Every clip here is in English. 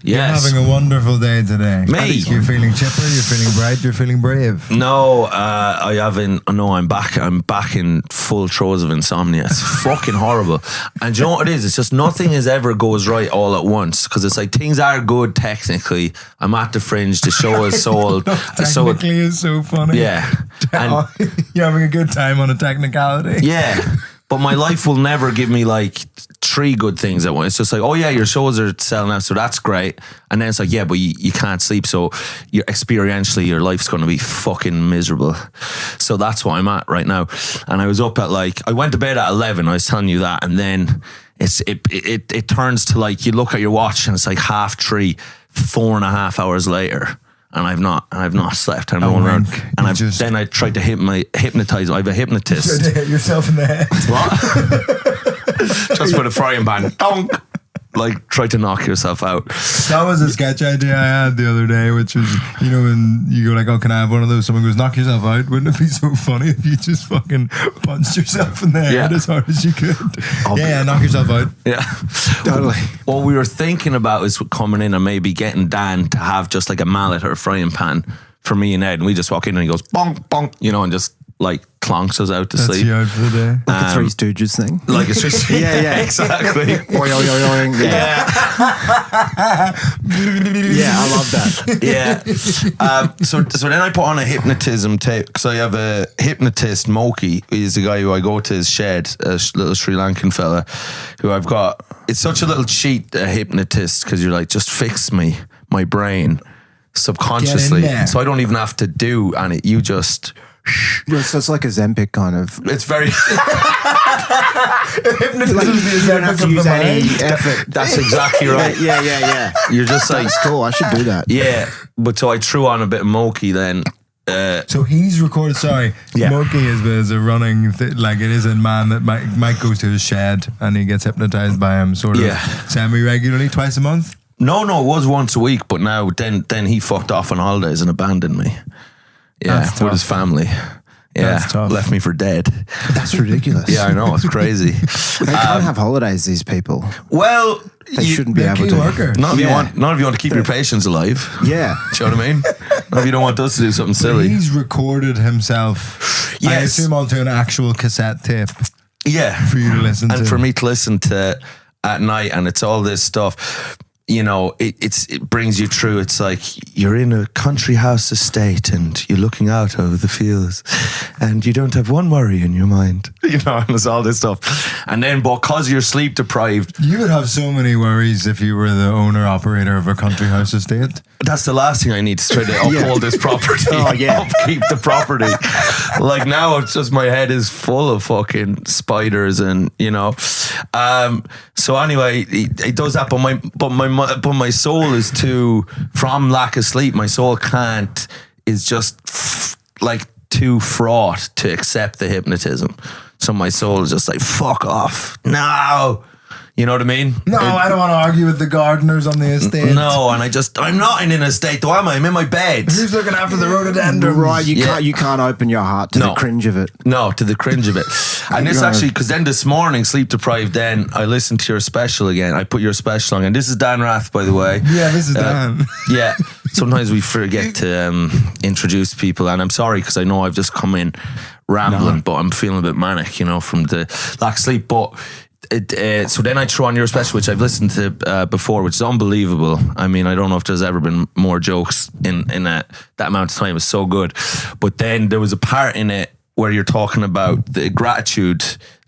Yes. You're having a wonderful day today. Me? You're feeling chipper, you're feeling bright, you're feeling brave. No, I'm back in full throes of insomnia. It's fucking horrible. And do you know what it is? It's just nothing ever goes right all at once. Because it's like things are good technically. I'm at the fringe. The show is sold. Technically is so funny. Yeah. And you're having a good time on a technicality. yeah. But my life will never give me like 3 good things at once. It's just like, oh yeah, your shows are selling out, so that's great. And then it's like, yeah, but you can't sleep, so experientially your life's going to be fucking miserable. So that's what I'm at right now. And I was up at I went to bed at 11, I was telling you that, and then it turns to like, you look at your watch and it's like 3:30, 4.5 hours later. And I've not slept. I'm going around. And then I tried to hypnotize. I have a hypnotist. You tried to hit yourself in the head. What? Just with a frying pan. Donk. Like, try to knock yourself out. That was a sketch idea I had the other day, which was, you know, when you go like, oh, can I have one of those? Someone goes, knock yourself out. Wouldn't it be so funny if you just fucking punched yourself in the head as hard as you could? Knock yourself out. Yeah. Totally. What we were thinking about is coming in and maybe getting Dan to have just like a mallet or a frying pan for me and Ed. And we just walk in and he goes, bonk, bonk, you know, and just like clonks us out to sleep. That's you out for the day. Like a Three Stooges thing. Like a Three Stooges. Yeah, exactly. Yeah, I love that. Yeah. So then I put on a hypnotism tape because I have a hypnotist, Moki. He's the guy who I go to his shed, a little Sri Lankan fella who I've got. It's such a little cheat, a hypnotist, because you're like, just fix my brain subconsciously. So I don't even have to do any. You just... So it's like a Zempic kind of. It's very. Hypnotism like you don't have to use any effort. That's exactly right. Yeah. You're just like, that's cool. I should do that. Yeah, but so I threw on a bit of Moki then. So he's recorded. Sorry, yeah. Moki is a running like it is a man that Mike goes to his shed and he gets hypnotized by him sort of semi-regularly, twice a month. No, it was once a week, but now then he fucked off on holidays and abandoned me. Yeah, with his family. Yeah, left me for dead. That's ridiculous. Yeah, I know, it's crazy. They can't have holidays, these people. Well, they shouldn't be able to. Worker. Not if you want to keep your patients alive. Yeah. Do you know what I mean? Not if you don't want us to do something silly. He's recorded himself. Yes. I assume onto an actual cassette tape. Yeah. For you to listen to. And for me to listen to at night, and it's all this stuff. You know, it brings you through. It's like you're in a country house estate and you're looking out over the fields and you don't have one worry in your mind. You know, and there's all this stuff. And then because you're sleep deprived. You would have so many worries if you were the owner-operator of a country house estate. That's the last thing I need to try to uphold this property. Upkeep the property. Like now it's just my head is full of fucking spiders and, you know. So anyway, it does that, but my soul is too, from lack of sleep, my soul is just like too fraught to accept the hypnotism. So my soul is just like, fuck off. No. You know what I mean? No, I don't want to argue with the gardeners on the estate. No, and I'm not in an estate though, am I? I'm in my bed. Who's looking after the rhododendrons? Right, you can't open your heart to the cringe of it. No, to the cringe of it. And this actually, because then this morning, sleep deprived, then I listened to your special again. I put your special on, and this is Dan Rath, by the way. Yeah, this is Dan. Yeah, sometimes we forget to introduce people, and I'm sorry because I know I've just come in rambling, but I'm feeling a bit manic, you know, from the lack of sleep. But so then I threw on your special, which I've listened to before, which is unbelievable. I mean, I don't know if there's ever been more jokes in that amount of time. It was so good. But then there was a part in it where you're talking about the gratitude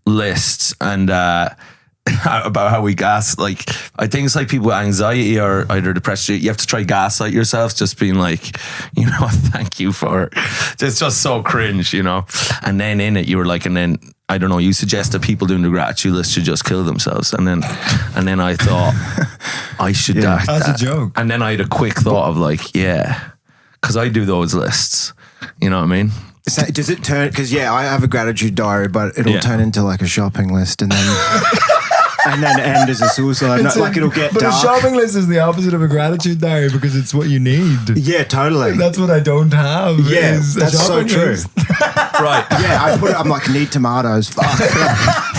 lists and about how we like, I think it's like people with anxiety or either depression, you have to try gaslight yourself, just being like, you know, thank you for, it's just so cringe, you know. And then in it you were like, and then I don't know, you suggested people doing the gratitude list should just kill themselves, and then I thought I should that's a joke. And then I had a quick thought of like, yeah, because I do those lists, you know what I mean? So does it turn, because I have a gratitude diary, but it'll turn into like a shopping list, and then and then end as a suicide note. Like it'll get but dark. a shopping list is the opposite of a gratitude diary because it's what you need. Yeah, totally. That's what I don't have. Yeah, is a that's so shopping true. list. Right. Yeah, I put it. I'm like, need tomatoes. Fuck.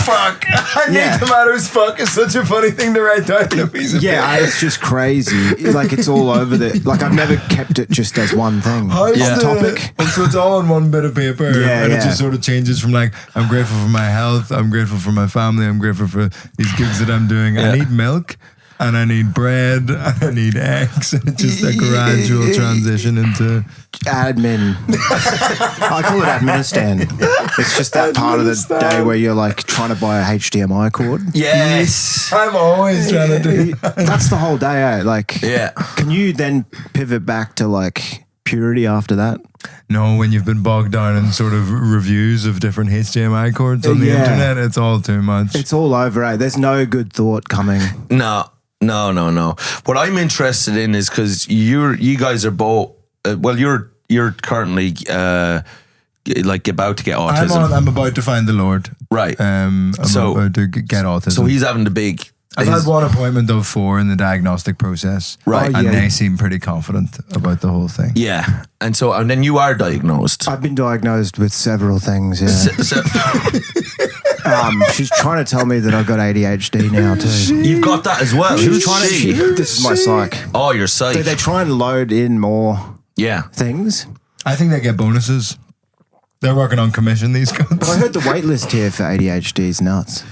Fuck. I Yeah. need tomatoes. Fuck is such a funny thing to write down in a piece of paper. It's just crazy. Like it's all over the. Like I've never kept it just as one thing. How's On the topic. And so it's all on one bit of paper. Yeah, and it yeah. just sort of changes from like, I'm grateful for my health, I'm grateful for my family, I'm grateful for these gigs that I'm doing. Yeah. I need milk. And I need bread, and I need eggs, and it's just a gradual transition into Admin. I call it Administan. It's just that part of the day where you're like trying to buy a HDMI cord. Yes. I'm always trying to do that. That's the whole day, eh? Like, Yeah. can you then pivot back to like purity after that? No, when you've been bogged down in sort of reviews of different HDMI cords on the Yeah. internet, it's all too much. It's all over, eh? There's no good thought coming. No. What I'm interested in is because you guys are both. You're currently like about to get autism. I'm about to find the Lord. Right. I'm So- about to get autism. So he's having the big. I've had one appointment of 4 in the diagnostic process. Right. And yeah. they seem pretty confident about the whole thing. Yeah, and then you are diagnosed. I've been diagnosed with several things, yeah. So She's trying to tell me that I've got ADHD now too. you've got that as well. She was trying to. This is my psych. Oh, you're psych. They try and load in more Yeah. things. I think they get bonuses. They're working on commission, these guys. But I heard the wait list here for ADHD is nuts.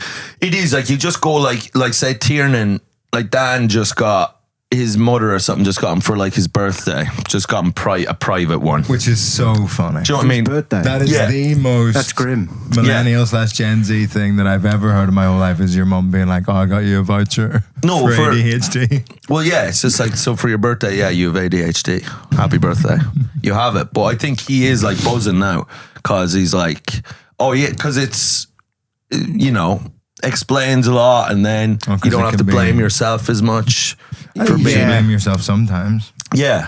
It is like you just go like say Tiernan, like Dan just got his mother or something just got him for like his birthday, just got him a private one. Which is so funny. Do you know what I mean? Birthday. That is Yeah. the most That's grim. millennial / Gen Z thing that I've ever heard in my whole life is your mum being like, oh, I got you a voucher No, for for- ADHD. Well, yeah, it's just like, so for your birthday, yeah, you have ADHD. Happy birthday. You have it. But I think he is like buzzing now because he's like, oh yeah, because it's, explains a lot and then Oh, 'cause you don't it have can to be- blame yourself as much for You being. should blame yourself sometimes. Yeah.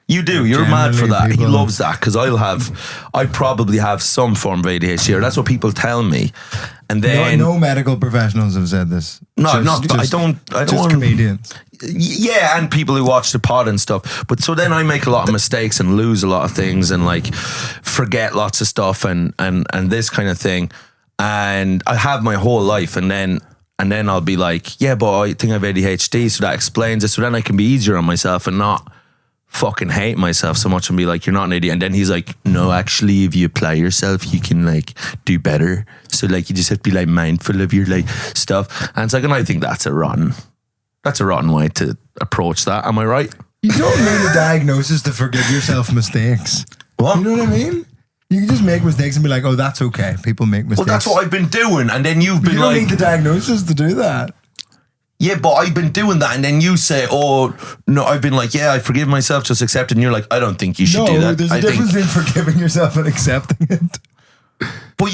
You do. You're mad for Generally, that. He people- loves that because I probably have some form of ADHD, or that's what people tell me. And then No medical professionals have said this. No, Just- I don't Just want comedians. Yeah, and people who watch the pod and stuff. But so then I make a lot of mistakes and lose a lot of things and like forget lots of stuff and this kind of thing. And I have my whole life, and then I'll be like, yeah, but I think I have ADHD, so that explains it. So then I can be easier on myself and not fucking hate myself so much and be like, you're not an idiot. And then he's like, no, actually, if you apply yourself, you can like do better. So like you just have to be like mindful of your like stuff. And it's like, and I think that's a rotten way to approach that. Am I right? You don't need a diagnosis to forgive yourself mistakes. What? You know what I mean? You can just make mistakes and be like, oh, that's okay. People make mistakes. Well, that's what I've been doing. And then you've been You don't like, need the diagnosis to do that. yeah, but I've been doing that. And then you say, oh, no, I've been like, yeah, I forgive myself, just accept it. And you're like, I don't think you should do that. There's a I difference think, between forgiving yourself and accepting it. but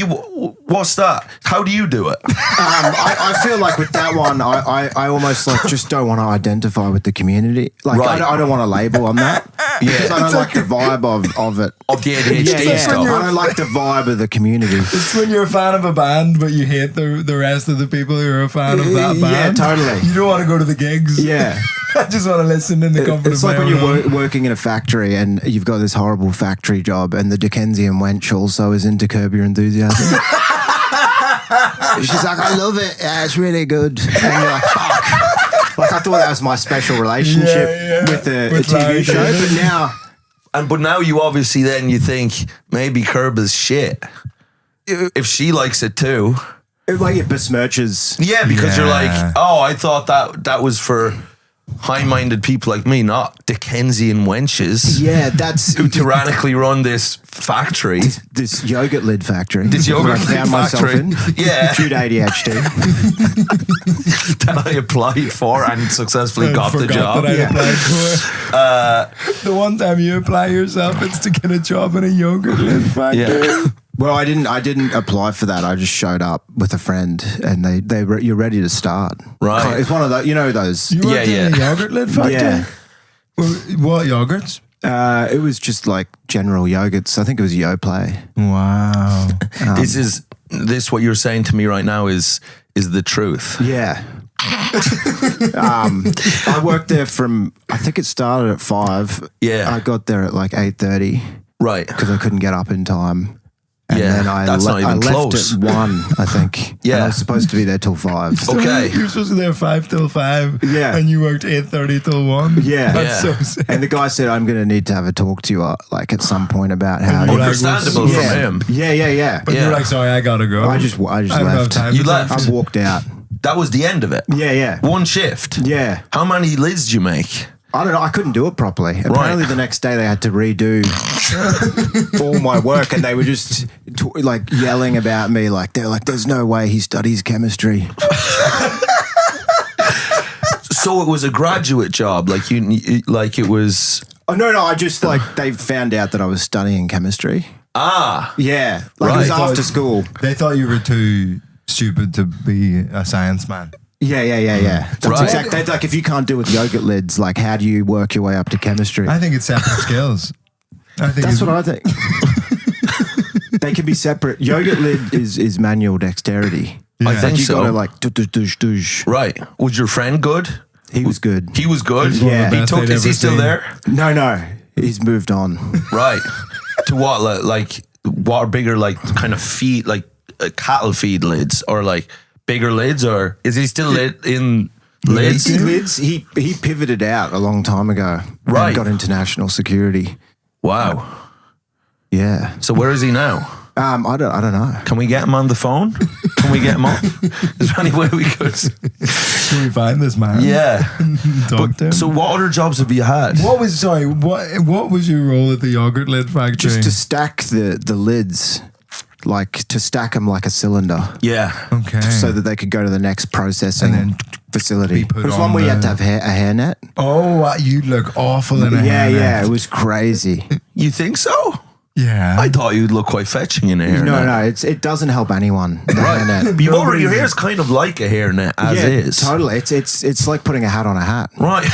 what's that? How do you do it? I feel like with that one, I almost like just don't want to identify with the community. Like Right. I don't want to label on that. Yeah. Because I don't like the vibe of it. Of the ADHD Yeah, stuff. I don't like the vibe of the community. It's when you're a fan of a band, but you hate the rest of the people who are a fan of that Yeah, band. totally. You don't want to go to the gigs. Yeah. I just want to listen in the comfort It's of like my when own you're home. working in a factory and you've got this horrible factory job and the Dickensian wench also is into Curb Your Enthusiasm. She's like, I love it. Yeah, it's really good. And you're like, fuck. Like I thought that was my special relationship with the With TV Larry show, David. but now... But now you obviously then you think maybe Curb is shit. If she likes it too. Like it besmirches. Yeah, because you're Yeah. like, oh, I thought that was for high-minded people like me, not Dickensian wenches Yeah, that's who tyrannically run this factory. this yogurt lid factory. This yogurt where I lid found myself factory. in. Yeah. Due to ADHD. that I applied for and successfully I got the forgot job. that I Yeah. applied for. The one time you apply yourself, it's to get a job in a yogurt lid factory. Yeah. Well, I didn't apply for that. I just showed up with a friend, and you're ready to start. Right. It's one of those, those. You worked Yeah, in a yeah. yogurt lid factory? Yeah. Well, what yogurts? It was just like general yogurts. I think it was Yoplait. Wow. This what you're saying to me right now is is the truth. Yeah. I worked there from, I think it started at 5. Yeah. I got there at like 8:30 Right. because I couldn't get up in time. And Yeah, then I, that's not even left close. at 1, I think. Yeah. And I was supposed to be there till 5. Okay. You're supposed to be there 5 till 5. Yeah. And you worked 8:30 till 1. Yeah. That's Yeah. so sick. And the guy said, I'm going to need to have a talk to you like at some point about how you're like, Understandable yeah. from him. Yeah. But Yeah. you're like, sorry, I gotta go. I just I don't have left. time You to left. talk. I walked out. That was the end of it. Yeah. One shift. Yeah. How many lids did you make? I don't know. I couldn't do it properly. Apparently, the next day they had to redo all my work, and they were just like yelling about me. Like they're like, "There's no way he studies chemistry." So it was a graduate job, like like it was. Oh no! I just like they found out that I was studying chemistry. Ah, Yeah, like it was Right. after school. They thought you were too stupid to be a science man. Yeah. That's Right. exactly like if you can't do it with yogurt lids, like how do you work your way up to chemistry? I think it's separate skills. I think That's it's- what I think. They can be separate. Yogurt lid is manual dexterity. I Yeah. think You so. gotta like douche. Right. Was your friend good? He was good. He was good. He's one of the Yeah. best Is they'd he ever still seen. there? No, he's moved on. Right. To what? Like what are bigger, like kind of feed, like cattle feed lids, or like bigger lids, or is he still in lids? He pivoted out a long time ago. Right. And got international security. Wow. Yeah. So where is he now? I don't know. Can we get him on the phone? Can we get him on? Is there any way we could? Can we find this man? Yeah. Talk to him. So what other jobs have you had? what was your role at the yogurt lid factory? Just to stack the lids, like to stack them like a cylinder. Yeah. okay. So that they could go to the next processing And then facility. be put It was on one where you the- had to have a hairnet. You look awful in a hairnet. Yeah, it was crazy. You think so? Yeah. I thought you'd look quite fetching in a hairnet. No, it doesn't help anyone. The hairnet. But your hair's kind of like a hairnet as is. Totally. It's like putting a hat on a hat. Right.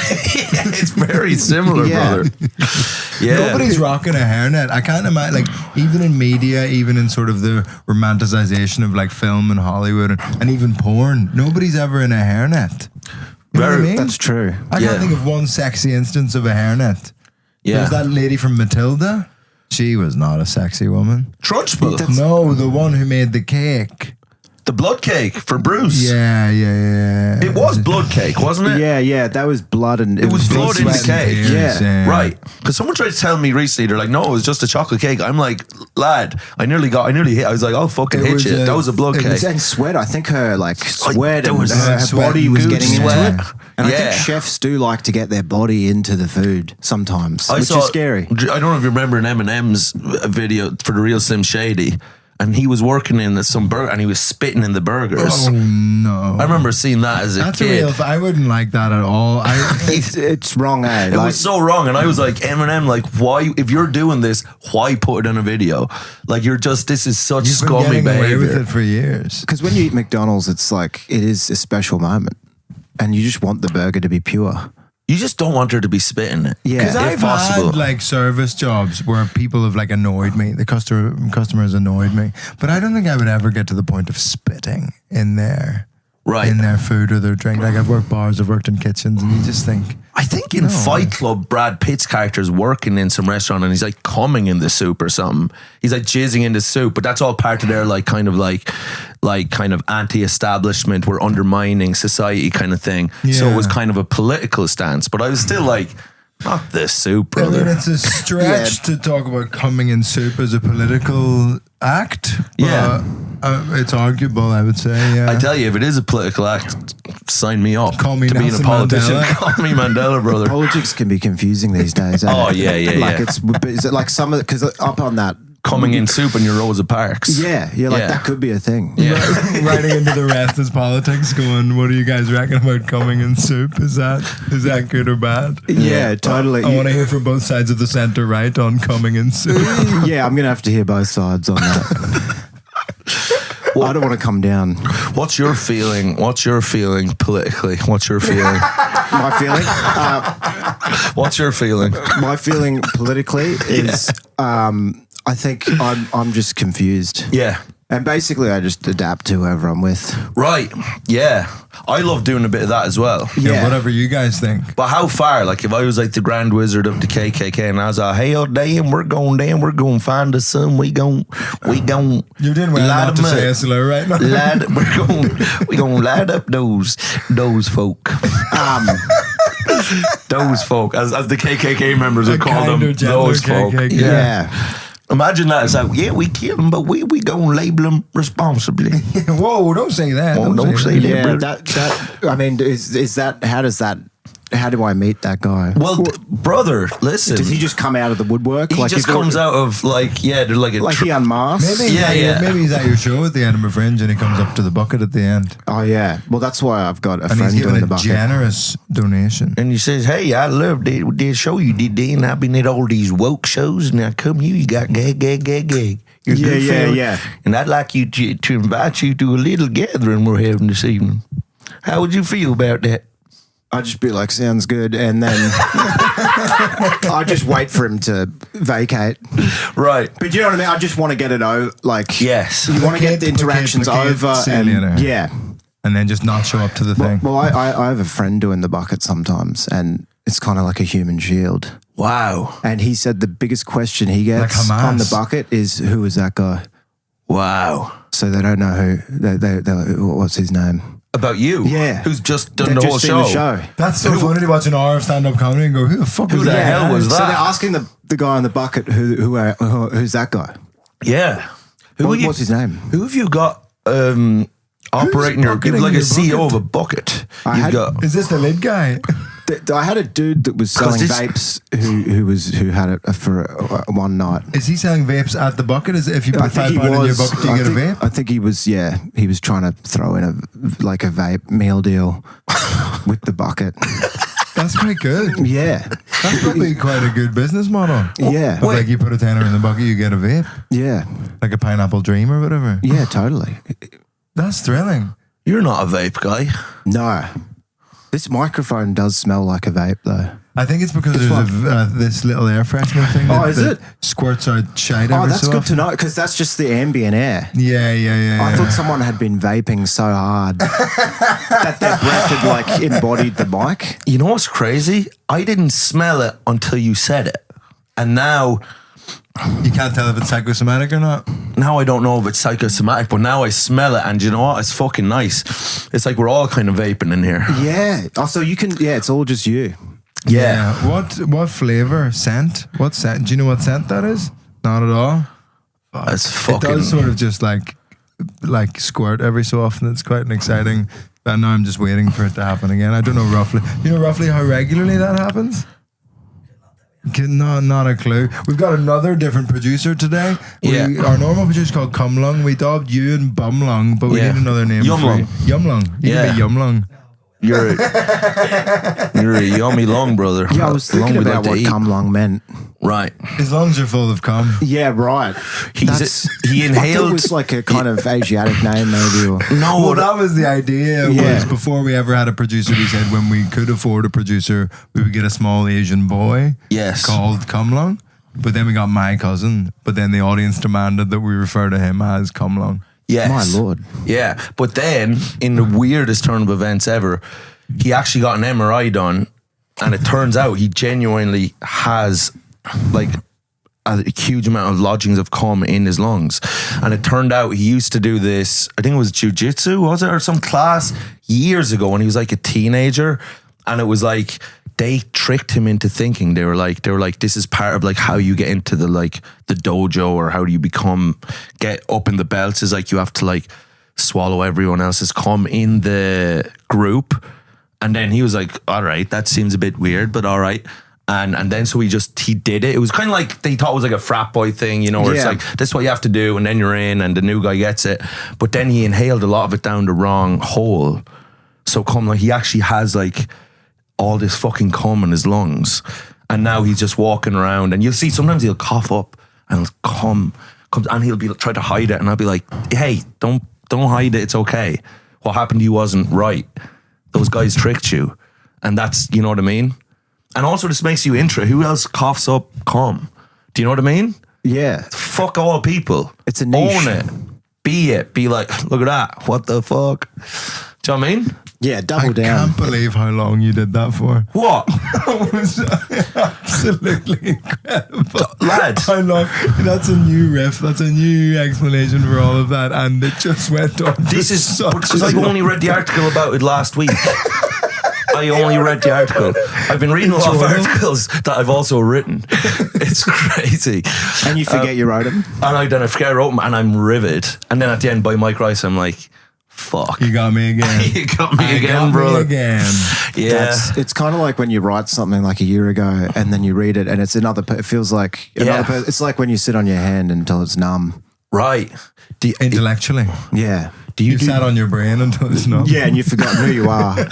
Yeah, it's very similar, Yeah. brother. Yeah. Nobody's rocking a hairnet. I can't imagine, like, even in media, even in sort of the romanticization of like film and Hollywood and even porn, nobody's ever in a hairnet. You know what I mean? That's true. I Yeah. can't think of one sexy instance of a hairnet. Yeah. There's that lady from Matilda. She was not a sexy woman. Trunchbull. No, the one who made the cake. The blood cake for Bruce. Yeah. It was blood cake, wasn't it? Yeah. That was blood and It was blood in the Sweat and cake. tears, Yeah. Right. Because someone tried to tell me recently, they're like, no, it was just a chocolate cake. I'm like, lad, I nearly hit. I was like, I'll fucking It hit was you. a- That was a blood it cake. was And sweat. I think her sweat there and was her sweat body and was goose getting sweat. into it. And I Yeah. think chefs do like to get their body into the food sometimes, which is scary. I don't know if you remember an Eminem's video for the Real Slim Shady, and he was working in some burger and he was spitting in the burgers. Oh no. I remember seeing that as a That's kid. a real. I wouldn't like that at all. It's wrong, eh? It was so wrong, and I was like, Eminem, like, why? If you're doing this, why put it in a video? Like, this is such You've been scummy getting away with behavior. it for years. because when you eat McDonald's, it's like it is a special moment, and you just want the burger to be pure. You just don't want her to be spitting it. Yeah. Because if I've possible. had like service jobs where people have like annoyed me. The customers annoyed me, but I don't think I would ever get to the point of spitting in their food or their drink. Like I've worked bars, I've worked in kitchens, and you just think, I think in Fight Club, Brad Pitt's character's working in some restaurant and he's like coming in the soup or something. He's like jizzing in the soup, but that's all part of their like kind of anti-establishment, we're undermining society kind of thing. So it Yeah. was kind of a political stance, but I was still like, not this soup, I mean, brother. it's a stretch to talk about coming in soup as a political act. But, Yeah. it's arguable, I would say. Yeah. I tell you, if it is a political act, sign me up Call me to being a Nelson politician. Mandela. Call me Mandela, brother. Politics can be confusing these days. Oh, yeah. Like is it like some of because up on that Coming in soup in your Rosa Parks. Yeah, that could be a thing. Yeah. Writing into the Rath is politics, going, "What do you guys reckon about coming in soup? Is that good or bad?" Yeah, totally. I want to hear from both sides of the center right on coming in soup. Yeah, I'm gonna have to hear both sides on that. I don't want to come down. What's your feeling? What's your feeling politically? What's your feeling? My feeling. What's your feeling? My feeling politically is. I think I'm just confused. Yeah. And basically, I just adapt to whoever I'm with. Right. Yeah. I love doing a bit of that as well. Yeah, whatever you guys think. But how far? Like if I was like the Grand Wizard of the KKK and I was like, hey, oh, damn, we're going to find us some. We gon' You're doing well not to say a slur right now. We're going to light up those folk. Those folk, as the KKK members would call them, those folk. KKK. Yeah. Imagine that. It's like, yeah, we kill them, but we gonna label them responsibly. Whoa, don't say that. Don't say that, brother. That, I mean, is that, how do I meet that guy? Well, brother, listen. Does he just come out of the woodwork? He just comes out of they're like a... Like he unmasks? Maybe he's at your show at the Edinburgh Fringe and he comes up to the bucket at the end. Oh, yeah. Well, that's why I've got a and friend he's doing giving the a bucket. generous donation. And he says, hey, I love the show you did there, and I've been at all these woke shows, and I come here, you got gag. You're a good fella. And I'd like you to invite you to a little gathering we're having this evening. How would you feel about that? I'd just be like, sounds good. And then I'd just wait for him to vacate. Right. But you know what I mean? I just want to get it over. Like, yes. You want to get the interactions over. And, yeah. And then just not show up to the thing. Well, I have a friend doing the bucket sometimes, and it's kind of like a human shield. Wow. And he said the biggest question he gets on the bucket is, who is that guy? Wow. So they don't know what's his name. About you? Yeah. Who's just done the whole show. That's so funny to watch an hour of stand-up comedy and go, who the fuck was that? Who the hell was that? So they're asking the guy on the bucket, who's that guy? Yeah. What's his name? Who have you got operating your... You've like a CEO of a bucket. Is this the lid guy? I had a dude that was selling vapes who had it for one night. Is he selling vapes at the bucket? Is it if you put £5 in your bucket, do you get a vape? I think he was. Yeah, he was trying to throw in a vape meal deal with the bucket. That's quite good. Yeah, that's probably quite a good business model. Yeah, like you put a tenner in the bucket, you get a vape. Yeah, like a pineapple dream or whatever. Yeah, totally. That's thrilling. You're not a vape guy. No. This microphone does smell like a vape, though. I think it's because there's this little air freshener thing that squirts out shite every so often. Oh, that's good to know, because that's just the ambient air. Yeah. I thought someone had been vaping so hard that their breath had, like, embodied the mic. You know what's crazy? I didn't smell it until you said it. And now... You can't tell if it's psychosomatic or not. Now I don't know if it's psychosomatic, but now I smell it, and you know what? It's fucking nice. It's like we're all kind of vaping in here. Yeah. Oh, so you can. Yeah, it's all just you. Yeah. What flavor? Scent? What scent? Do you know what scent that is? Not at all. It's fucking. It does sort of just like squirt every so often. It's quite an exciting. But now I'm just waiting for it to happen again. I don't know roughly. You know roughly how regularly that happens? No, not a clue. We've got another different producer today. Our normal producer is called Cumlung. We dubbed you and Bumlung, but we need another name. Yumlung. Yumlung. You can be Yumlung. You're a yummy long, brother. Yeah, I was thinking about what Cumlung meant. Right. His lungs are full of cum. Yeah, right. He inhaled. It was like a kind of Asiatic name, maybe. Well, that was the idea. Was before we ever had a producer, we said when we could afford a producer, we would get a small Asian boy. Yes. Called Cumlung. But then we got my cousin. But then the audience demanded that we refer to him as Cumlung. Yes. My lord. Yeah. But then, in the weirdest turn of events ever, he actually got an MRI done, and it turns out he genuinely has like a huge amount of lodgings of cum in his lungs. And it turned out he used to do this, I think it was jiu-jitsu, was it? Or some class years ago when he was like a teenager. And it was like, they tricked him into thinking, they were like, this is part of like how you get into the dojo, or how do you get up in the belts, is like you have to like swallow everyone else's cum in the group. And then he was like, all right, that seems a bit weird, but all right. And then so he did it. It was kind of like, they thought it was like a frat boy thing, you know, where it's like, this is what you have to do, and then you're in, and the new guy gets it. But then he inhaled a lot of it down the wrong hole. So he actually has like all this fucking cum in his lungs. And now he's just walking around, and you'll see sometimes he'll cough up and it'll comes, and he'll be try to hide it. And I'll be like, hey, don't hide it. It's okay. What happened to you wasn't right. Those guys tricked you. And that's, you know what I mean? And also this makes you interested. Who else coughs up cum? Do you know what I mean? Yeah. Fuck all people. It's a niche. Own it. be it. Be like, look at that. What the fuck? Do you know what I mean? Yeah, double I down. can't believe how long you did that for. What? It was absolutely incredible. Lad. How long? That's a new riff. That's a new explanation for all of that. And it just went on. This is because I only read the article about it last week. I only read the article. I've been reading a lot of articles that I've also written. It's crazy. And you forget you wrote them? And then I forget I wrote them and I'm rivid. And then at the end by Mike Rice, I'm like, fuck. You got me again. You got me again, brother. Again. Yeah. It's kind of like when you write something like a year ago and then you read it and it's it feels like another it's like when you sit on your hand until it's numb. Right. Intellectually. Yeah. You sat on your brain until it's not. Yeah, and you've forgotten who you are. And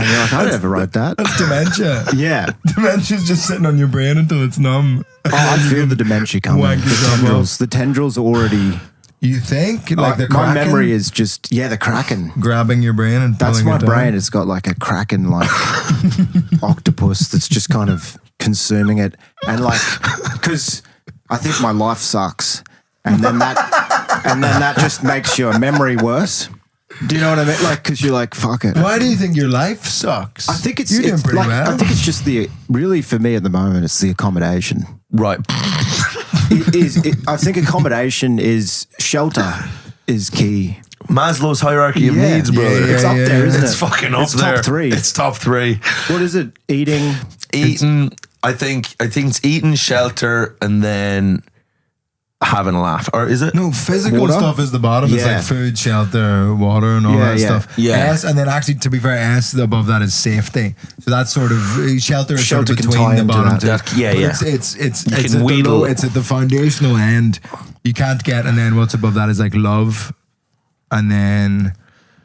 you're like, I never wrote that. That's dementia. Yeah. Dementia's just sitting on your brain until it's numb. Oh, I feel the dementia coming. Whack yourself The tendrils are already... You think? Like the my kraken? memory is just, the kraken. Grabbing your brain and That's pulling my it down. brain. It's got like a kraken like octopus that's just kind of consuming it. And like, because I think my life sucks. And then that just makes your memory worse. Do you know what I mean? Like, because you're like, fuck it. Why do you think your life sucks? I think You're doing pretty well. I think it's just really for me at the moment, it's the accommodation. Right. I think accommodation is shelter is key. Maslow's hierarchy of needs, brother. It's up there, isn't it? It's fucking up it's there. Top 3. It's top 3. What is it? Eating. I think it's eating, shelter, and then having a laugh. Or is it? No, physical Water? stuff is the bottom. It's Yeah. like food, shelter, water, and all that stuff. Yeah. S, and then actually, to be fair, S above that is safety. So that's sort of shelter is sort Shelter of can between tie the into bottom that. two. Yeah, But yeah. It's You at can the wheedle low, it. it's at the foundational end. You can't get, and then what's above that is like love, and then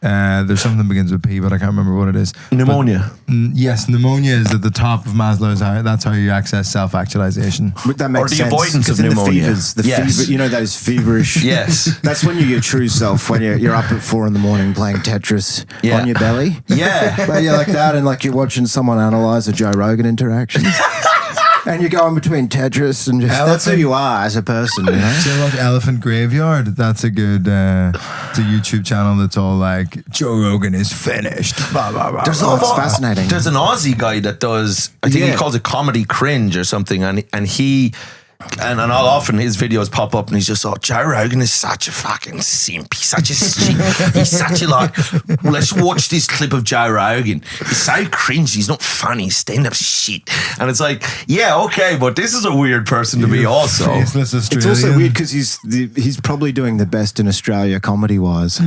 there's something that begins with P, but I can't remember what it is. Pneumonia. Yes, pneumonia is at the top of Maslow's. That's how you access self-actualization. That makes Or the sense. avoidance 'Cause of in pneumonia. The Yes. fever, you know, those feverish. Yes. That's when you're your true self, when you're up at 4 a.m. playing Tetris on your belly. Yeah. But you're like that, and like you're watching someone analyze a Joe Rogan interaction. And you're going between Tetris and just, that's who you are as a person, you know? So watch Elephant Graveyard. That's a good it's a YouTube channel that's all like Joe Rogan is finished. Blah, blah, blah, It's blah. fascinating. There's an Aussie guy that does, I think he calls it comedy cringe or something, and he. And I'll often his videos pop up and he's just like, Joe Rogan is such a fucking simp. He's such a he's such a like, let's watch this clip of Joe Rogan. He's so cringe. He's not funny. Stand-up shit. And it's like, yeah, okay, but this is a weird person to be also. Faceless It's Australian. also weird because he's probably doing the best in Australia comedy-wise.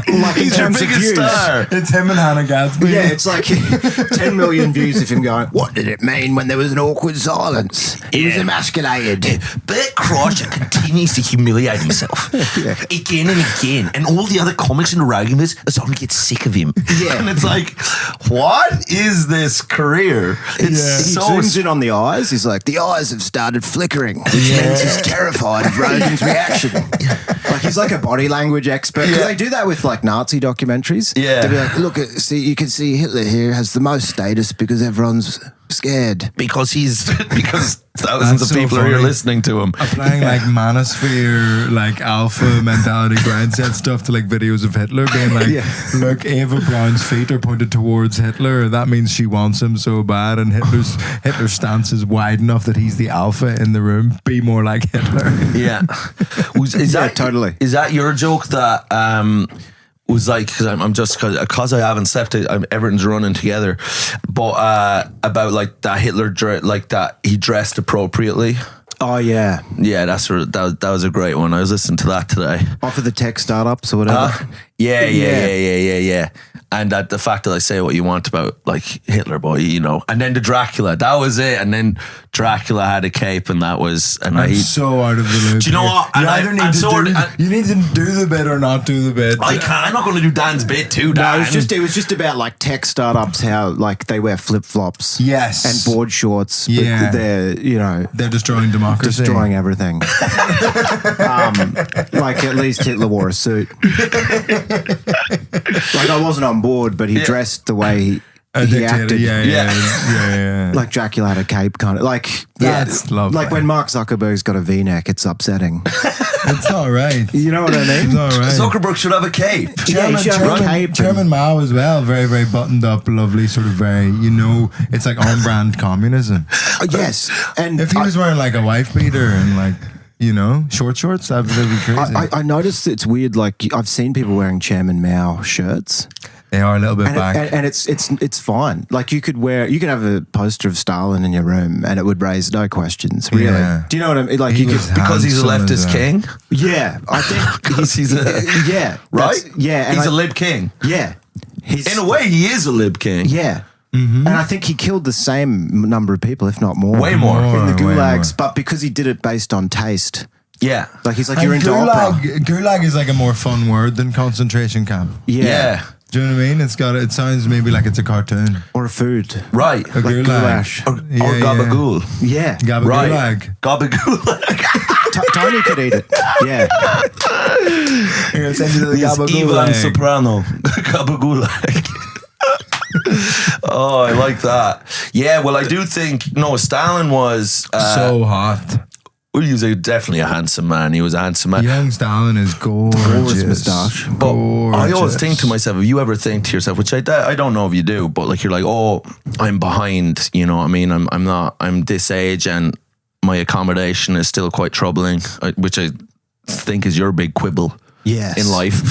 Like He's your biggest star. It's him and Hannah Gadsby. Yeah, it's like 10 million views of him going, what did it mean when there was an awkward silence? He was emasculated. Bert Kreischer continues to humiliate himself again and again, and all the other comics in the Rogan are starting to get sick of him. Yeah. And it's like, what is this career? It's He so zooms in on the eyes. He's like, the eyes have started flickering, which means he's terrified of Rogan's reaction. Like he's like a body language expert. 'Cause they do that with like Nazi documentaries. Yeah. They'll be like, look, see, you can see Hitler here has the most status because everyone's scared. because thousands That's of so people are here funny. listening to him. Applying like manosphere, like alpha mentality ground set stuff to like videos of Hitler being like, look, Eva Braun's feet are pointed towards Hitler. That means she wants him so bad, and Hitler's stance is wide enough that he's the alpha in the room. Be more like Hitler. Yeah. Is that totally. Is that your joke that was like, because I'm just, because I haven't slept, everything's running together, but about like that Hitler, like that he dressed appropriately. Oh, yeah. Yeah, that was a great one. I was listening to that today. Off of the tech startups or whatever. Yeah. And that the fact that I say what you want about like Hitler boy, you know, and then the Dracula, that was it. And then Dracula had a cape, and that was, and I'm so out of the loop. Do you know here. what? You And either you need to do the bit or not do the bit. I can't. I'm not going to do Dan's bit too, No, Dan. it was just about like tech startups, how like they wear flip flops, Yes. and board shorts. But Yeah. they're destroying democracy. destroying everything. Like at least Hitler wore a suit. Like I wasn't on board, but he dressed the way Addicted, acted. Yeah. Like Dracula had a cape, kind of like That's lovely. Like when Mark Zuckerberg's got a V-neck, it's upsetting. It's not right. You know what I mean? It's not right. Zuckerberg should have a cape. Yeah, he should have a cape. Chairman Mao as well, very, very buttoned up, lovely, sort of very, it's like on-brand communism. Yes, and If he was wearing like a wife beater and like, short shorts, that'd be crazy. I noticed it's weird. Like I've seen people wearing Chairman Mao shirts. They are a little bit back. And it's fine. Like you could have a poster of Stalin in your room and it would raise no questions. Really. Yeah. Do you know what I mean? Like Because he's a leftist king? Yeah. I think Because he's a... Yeah. Right? Yeah. He's a lib king. Yeah. In a way, he is a lib king. Yeah. Mm-hmm. And I think he killed the same number of people, if not more. Way more. In the Way gulags. more. But because he did it based on taste. Yeah. Like he's like, And you're into opera. Gulag is like a more fun word than concentration camp. Yeah. Do you know what I mean? It sounds maybe like it's a cartoon. Or a food. Right. A Like gulag. goulash. Or gabagool. Yeah. Gabagulag. Gabagool. Tony could eat it. Yeah. Here, send you to the He's Ivan gabagulag. Soprano. Gabagool. Oh, I like that. Yeah, well, I do think, Stalin was... So hot. well, he was definitely a handsome man. He was a handsome man. Young Stalin is gorgeous. moustache. But I always Gorgeous. think to myself, if you ever think to yourself, which I don't know if you do, but like you're like, oh, I'm behind, you know what I mean? I'm this age and my accommodation is still quite troubling, which I think is your big quibble. Yes. In life.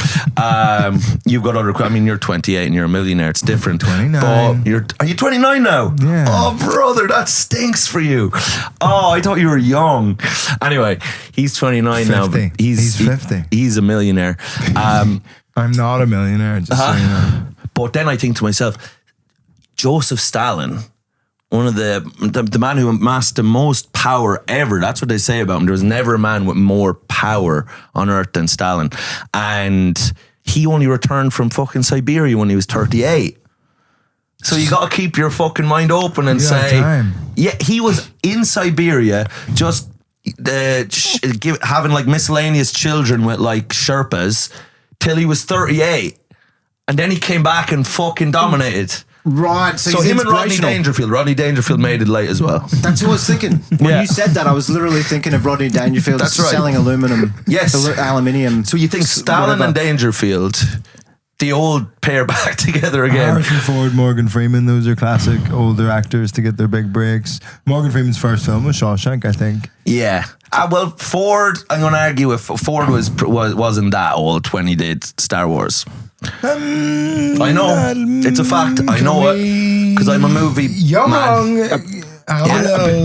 You've got you're 28 and you're a millionaire. It's different. 29. But are you 29 now? Yeah. Oh, brother, that stinks for you. Oh, I thought you were young. Anyway, he's 29 now. 50. But He's 50. He's a millionaire. I'm not a millionaire, just so you know. But then I think to myself, Joseph Stalin, one of the man who amassed the most power ever. That's what they say about him. There was never a man with more power on earth than Stalin. And he only returned from fucking Siberia when he was 38. So you got to keep your fucking mind open and say, yeah, he was in Siberia just having like miscellaneous children with like Sherpas till he was 38. And then he came back and fucking dominated. Right. So him and Rodney Dangerfield made it late as well. That's what I was thinking. When you said that, I was literally thinking of Rodney Dangerfield selling aluminum. Yes. Aluminium. So you think Stalin and Dangerfield, the old pair back together again. Harrison Ford, Morgan Freeman, those are classic older actors to get their big breaks. Morgan Freeman's first film was Shawshank, I think. Yeah. Well, Ford, I'm going to argue with Ford wasn't that old when he did Star Wars. I know. It's a fact. I know it. Because I'm a movie man.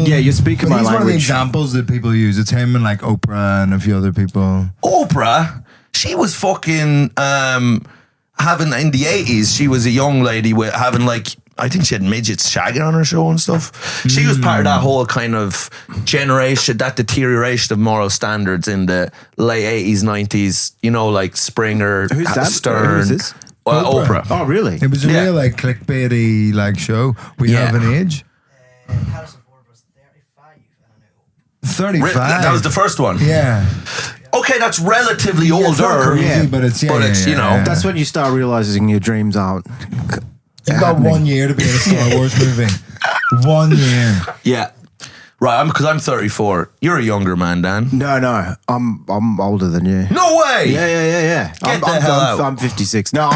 Yeah, you're speaking my language. He's one of the examples that people use. It's him and like Oprah and a few other people. Oprah? She was fucking having, in the 80s, she was a young lady with having like, I think she had midgets shagging on her show and stuff. She was part of that whole kind of generation, that deterioration of moral standards in the late 80s, 90s, you know, like Springer, Who's that? Stern. Who's this? Oprah. Oh, really? It was a real like clickbaity like show. We have an age. Harrison Ford was 35 and 35. That was the first one. Yeah. Okay, that's relatively It's not older. crazy, but it's you know. That's when you start realizing your dreams aren't. You've got 1 year to be in a Star Wars movie. 1 year. Yeah. Right, because I'm 34. You're a younger man, Dan. No, I'm older than you. No way. Yeah. Get the hell out. I'm 56. No,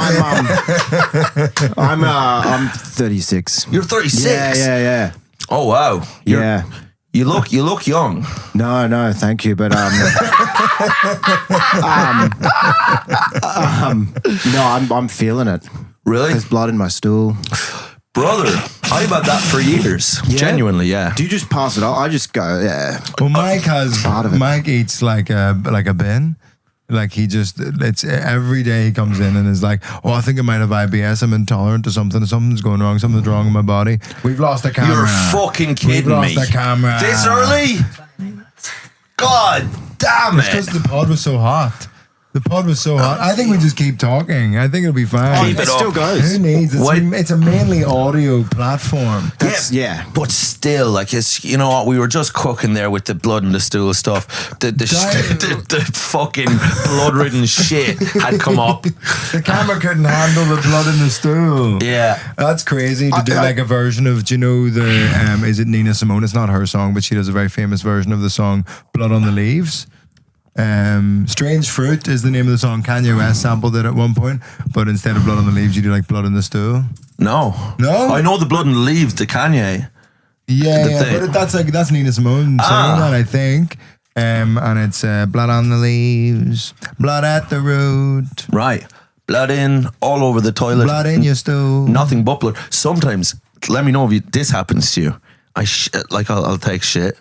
I'm 36. You're 36. Yeah. Oh wow. You look young. No, thank you, but no, I'm feeling it. Really? There's blood in my stool. Brother, I've had that for years. Yeah? Genuinely, yeah. Do you just pass it on? I just go, yeah. Well, Mike eats like a bin. Like it's every day he comes in and is like, oh, I think I might have IBS. I'm intolerant to something. Something's going wrong. Something's wrong in my body. We've lost the camera. You're fucking kidding We've lost me. the camera. This early? God damn It's because it. the pod was so hot. The pod was so hot. I think we just keep talking. I think it'll be fine. Keep it still up. goes. Who needs it? It's a mainly audio platform. Yeah. But still, like, it's, you know what, we were just cooking there with the blood and the stool stuff. The fucking blood-ridden shit had come up. The camera couldn't handle the blood in the stool. Yeah. That's crazy to do like a version of, do you know the, is it Nina Simone? It's not her song, but she does a very famous version of the song Blood on the Leaves. Strange Fruit is the name of the song. Kanye West sampled it at one point, but instead of blood on the leaves, you do like blood in the stool. No. I know the blood and the leaves, the Kanye. Yeah, but that's Nina Simone saying that, I think. And it's blood on the leaves, blood at the root. Right. Blood in all over the toilet. Blood in your stool. Nothing but blood. Sometimes, let me know if this happens to you. I'll take shit,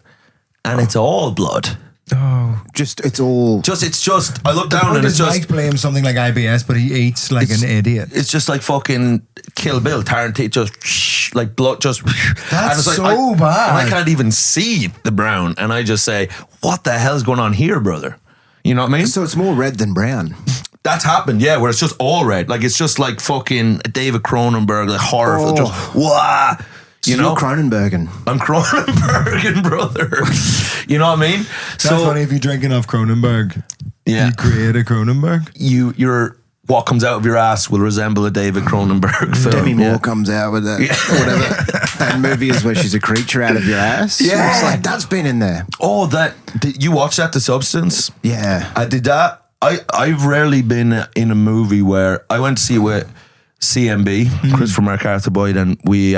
and it's all blood. Oh, It's just. I look down and it's just. Mike blames something like IBS, but he eats like an idiot. It's just like fucking Kill Bill, Tarantino, just like blood, just. That's like, so bad. And I can't even see the brown, and I just say, "What the hell's going on here, brother?" You know what I mean? So it's more red than brown. That's happened, yeah. Where it's just all red, like it's just like fucking David Cronenberg, like horror, just wah. You know, Cronenbergen. I'm Cronenbergen, brother. You know what I mean? That's funny if you drink enough Cronenberg. Yeah. You create a Cronenberg. You're what comes out of your ass will resemble a David Cronenberg film. Demi Moore comes out with that, whatever. That movie is where she's a creature out of your ass. Yeah. It's like, that's been in there. Oh, did you watch that, The Substance? Yeah. I did that. I've rarely been in a movie where I went to see it with CMB, Christopher McArthur Boyd, and we...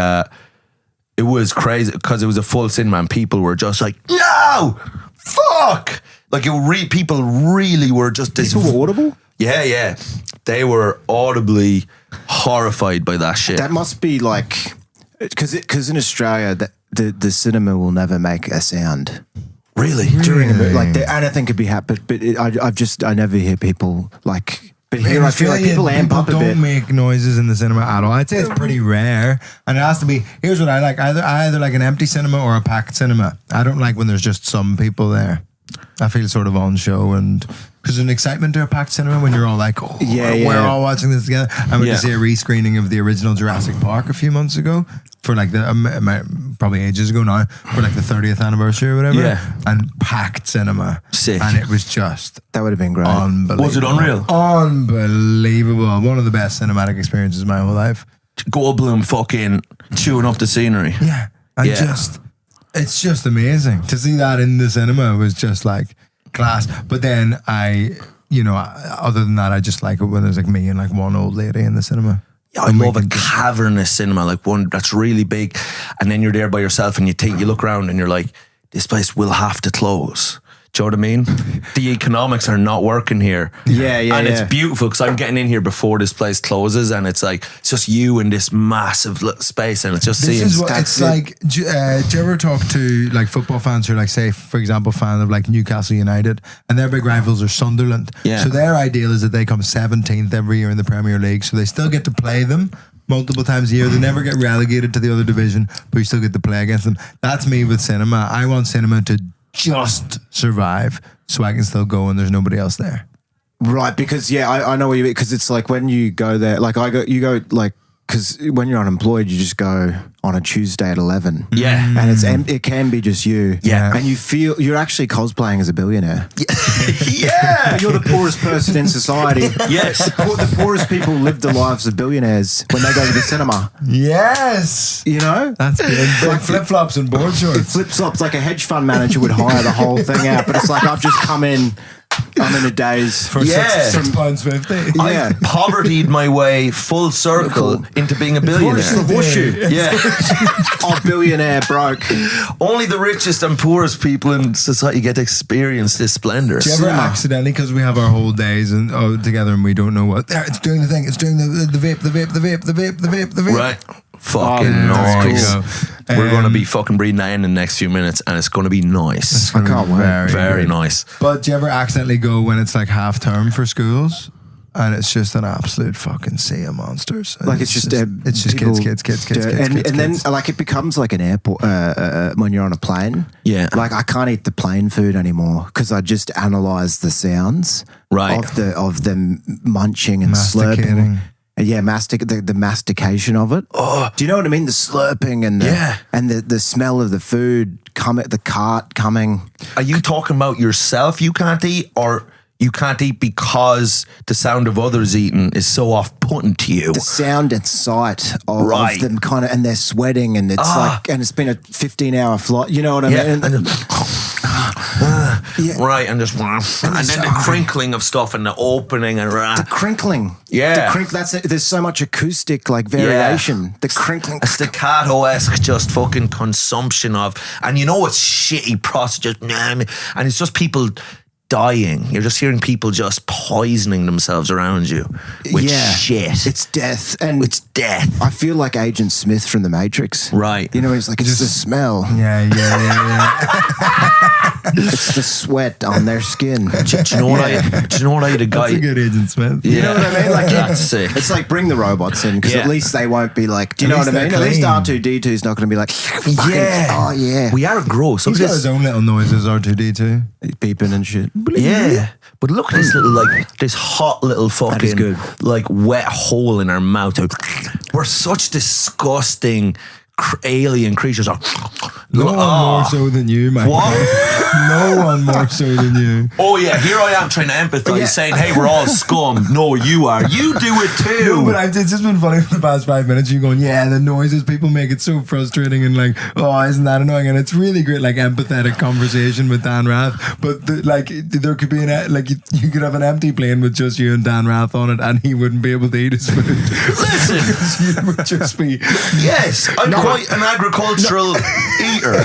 it was crazy because it was a full cinema and people were just like, no, fuck. Like people really were just this. People were audible? Yeah. They were audibly horrified by that shit. That must be like, because in Australia, the cinema will never make a sound. Really? During a movie. Like, anything could be happening, but I never hear people like... But here I feel like people amp up a bit. Don't make noises in the cinema at all. I'd say it's pretty rare, and it has to be. Here's what I like: I either like an empty cinema or a packed cinema. I don't like when there's just some people there. I feel sort of on show, and because there's an excitement to a packed cinema when you're all like, oh, we're all watching this together. I went to see a rescreening of the original Jurassic Park a few months ago for like probably ages ago now, for like the 30th anniversary or whatever. Yeah. And packed cinema. Sick. And it was just that would have been great. Unbelievable. Was it unreal? Unbelievable. One of the best cinematic experiences of my whole life. Goldblum fucking chewing up the scenery. Yeah. And it's just amazing. To see that in the cinema was just like class. But then other than that, I just like it when there's like me and like one old lady in the cinema. Yeah, I love a cavernous cinema, like one that's really big, and then you're there by yourself and you look around and you're like, this place will have to close. Do you know what I mean? The economics are not working here. Yeah. And it's beautiful because I'm getting in here before this place closes, and it's like, it's just you in this massive little space, and it just seems... This is what it's like. Do you ever talk to like football fans who are like, say, for example, fan of like Newcastle United, and their big rivals are Sunderland. Yeah. So their ideal is that they come 17th every year in the Premier League, so they still get to play them multiple times a year. They never get relegated to the other division, but you still get to play against them. That's me with cinema. I want cinema to just survive so I can still go and there's nobody else there. Right, because I know what you mean, because it's like when you go there, like you go like, because when you're unemployed, you just go on a Tuesday at 11. Yeah. And it can be just you. Yeah. And you feel you're actually cosplaying as a billionaire. Yeah. But you're the poorest person in society. Yes. The poorest people live the lives of billionaires when they go to the cinema. Yes. You know? That's good. Like flip-flops and board shorts. Flip-flops, like a hedge fund manager would hire the whole thing out, but it's like, I've just come in, I'm in a daze. For £6.50. I povertied my way full circle into being a billionaire. It's the horseshoe. Yeah. Oh, billionaire broke. Only the richest and poorest people in society get to experience this splendor. Do you ever accidentally, because we have our whole days and together and we don't know what, there, it's doing the thing, it's doing the vape. Right. Fucking nice. Cool. We're going to be fucking breathing that in the next few minutes, and it's going to be nice. I can't wait. Very nice. But do you ever accidentally go when it's like half term for schools? and it's just an absolute fucking sea of monsters. Like it's just kids. And then like it becomes like an airport when you're on a plane. Yeah. Like I can't eat the plane food anymore because I just analyze the sounds of them munching and slurping. Yeah, the mastication of it. Oh, do you know what I mean? The slurping and the smell of the food the cart coming. Are you talking about yourself? You can't eat, or you can't eat because the sound of others eating is so off-putting to you? The sound and sight of them kind of, and they're sweating, and it's like, and it's been a 15-hour flight. You know what I mean? Right, and just and then the crinkling of stuff and the opening and the crinkling. Yeah, there's so much acoustic like variation. Yeah. The crinkling, a staccato-esque just fucking consumption of, and you know it's shitty process, and it's just people dying. You're just hearing people just poisoning themselves around you with shit. It's death. And it's death. I feel like Agent Smith from The Matrix. Right. You know, it's like, it's the smell. Yeah. It's the sweat on their skin. Do you know what I had a guy... That's a good Agent Smith. You know what I mean? Like, that's sick. It's like bring the robots in, because at least they won't be like, do you know what I mean? At least R2-D2 is not going to be like, oh yeah. We are gross. He's got his own little noises, R2-D2. Beeping and shit. Yeah. But look at this little, like, this hot little fucking, like, wet hole in our mouth. We're such disgusting alien creatures. No one more so than you, man. What? No one more so than you. Oh yeah, here I am trying to empathize, saying, hey, we're all scum. No, you are. You do it too. No, but it's just been funny for the past 5 minutes. You going, yeah, the noises people make it so frustrating, and like, oh, isn't that annoying? And it's really great, like empathetic conversation with Dan Rath. But there could be you could have an empty plane with just you and Dan Rath on it, and he wouldn't be able to eat his food. Listen, you would just be. Yes, I'm quite an agricultural eater.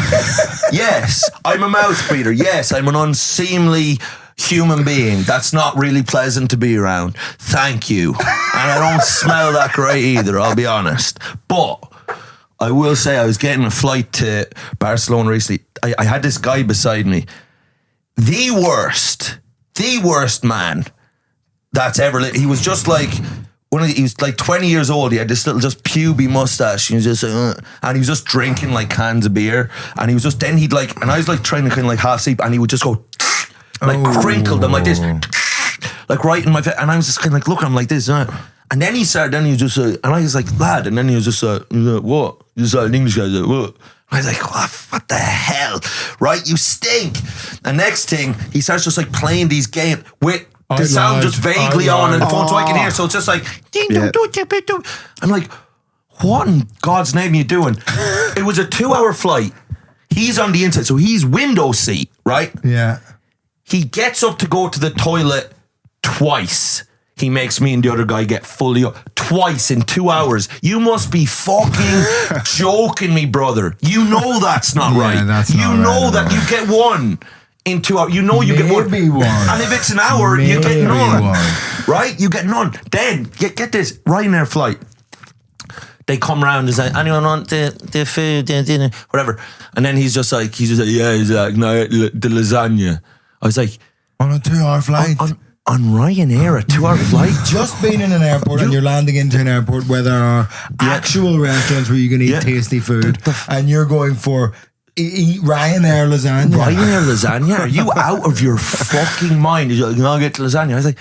Yes, I'm a mouth breather. Yes, I'm an unseemly human being that's not really pleasant to be around. Thank you. And I don't smell that great either, I'll be honest. But I will say I was getting a flight to Barcelona recently. I had this guy beside me. The worst man that's ever lived. He was just like... he was like 20 years old. He had this little just puby mustache. He was just and he was just drinking like cans of beer. And he was just, then he'd like, and I was like trying to kind of like half sleep, and he would just go like crinkle them like this, like right in my face. And I was just kind of like looking at him like this. And then he started, then he was just and I was like, lad. And then he was just what? He was an English guy, like, what? I was like, what the hell? Right? You stink. And next thing, he starts just like playing these games with the sound just vaguely on and the phone so I can hear. So it's just like, I'm like, what in God's name are you doing? It was a 2-hour flight. He's on the inside, so he's window seat, right? Yeah. He gets up to go to the toilet twice. He makes me and the other guy get fully up twice in 2 hours. You must be fucking joking me, brother. You know that's not right. That's you not know right that you get one in 2 hours. You know you get one. And if it's an hour, you get none. Right? You get none. Then, get this, Ryanair flight. They come round and say, anyone want the food, the dinner, whatever. And then he's just like, yeah, he's like, no, the lasagna. I was like, on a 2-hour flight. On Ryanair, a 2-hour flight? Just being in an airport and you're landing into an airport where there are actual restaurants where you can eat tasty food, and you're going for eat Ryanair lasagna. Ryanair lasagna? Are you out of your fucking mind? He's like, can I get lasagna? I was like,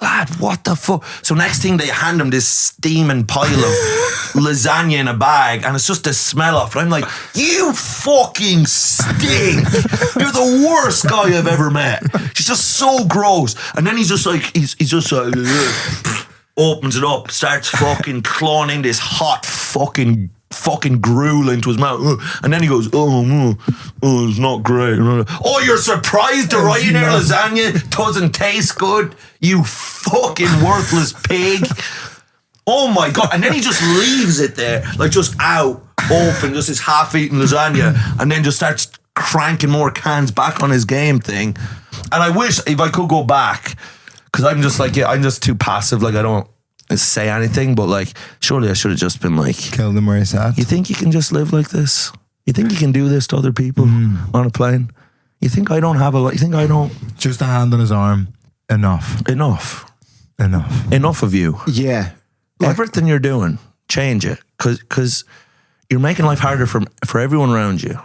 lad, what the fuck? So next thing they hand him this steaming pile of lasagna in a bag, and it's just the smell of it. I'm like, you fucking stink. You're the worst guy I've ever met. He's just so gross. And then he's just like, he's just like, opens it up, starts fucking clawing this hot fucking gruel into his mouth, and then he goes, oh, it's not great. Oh, you're surprised the Ryanair lasagna doesn't taste good, you fucking worthless pig. Oh my God. And then he just leaves it there, like just out open, just his half-eaten lasagna, and then just starts cranking more cans back on his game thing. And I wish if I could go back, because I'm just like, I'm just too passive, like I don't say anything, but like surely I should have just been like, kill them where he's at. You think you can just live like this? You think you can do this to other people on a plane? You think I don't have you think I don't? Just a hand on his arm. Enough. enough of you. Yeah. Everything you're doing, change it, because you're making life harder for everyone around you,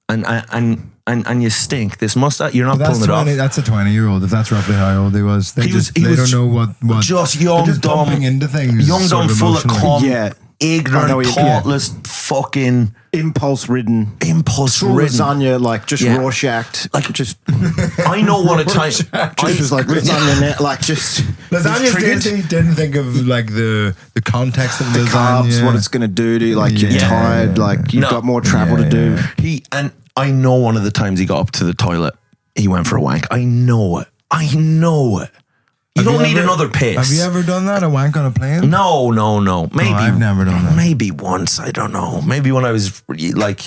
and you stink. This mustache, you're not pulling it off. That's a 20-year-old. If that's roughly how old he was, they don't know what. Just young, just dumb into things. Young, dumb, full of cum. Yeah. Ignorant, thoughtless, fucking impulse-ridden, lasagna, like just Rorschach, like just. I know what a time. Just like lasagna, net, like just lasagna. Didn't think of like the context of the lasagna, carbs, what it's gonna do to you. Like you're tired, like you've got more travel to do. I know one of the times he got up to the toilet, he went for a wank. I know it. You don't need another piss. Have you ever done that? A wank on a plane? No. Maybe I've never done that. Maybe once. I don't know. Maybe when I was like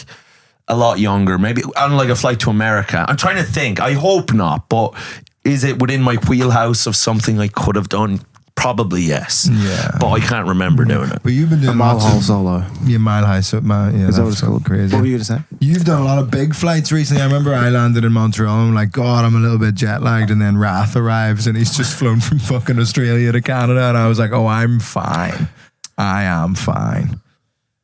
a lot younger. Maybe on like a flight to America. I'm trying to think. I hope not. But is it within my wheelhouse of something I could have done? Probably yes. Yeah. But I can't remember doing it. But you've been doing a mile high solo. Yeah, mile high. So is that what it's called? Crazy. What were you going to say? You've done a lot of big flights recently. I remember I landed in Montreal. I'm like, God, I'm a little bit jet lagged. And then Rath arrives and he's just flown from fucking Australia to Canada. And I was like, oh, I'm fine. I am fine.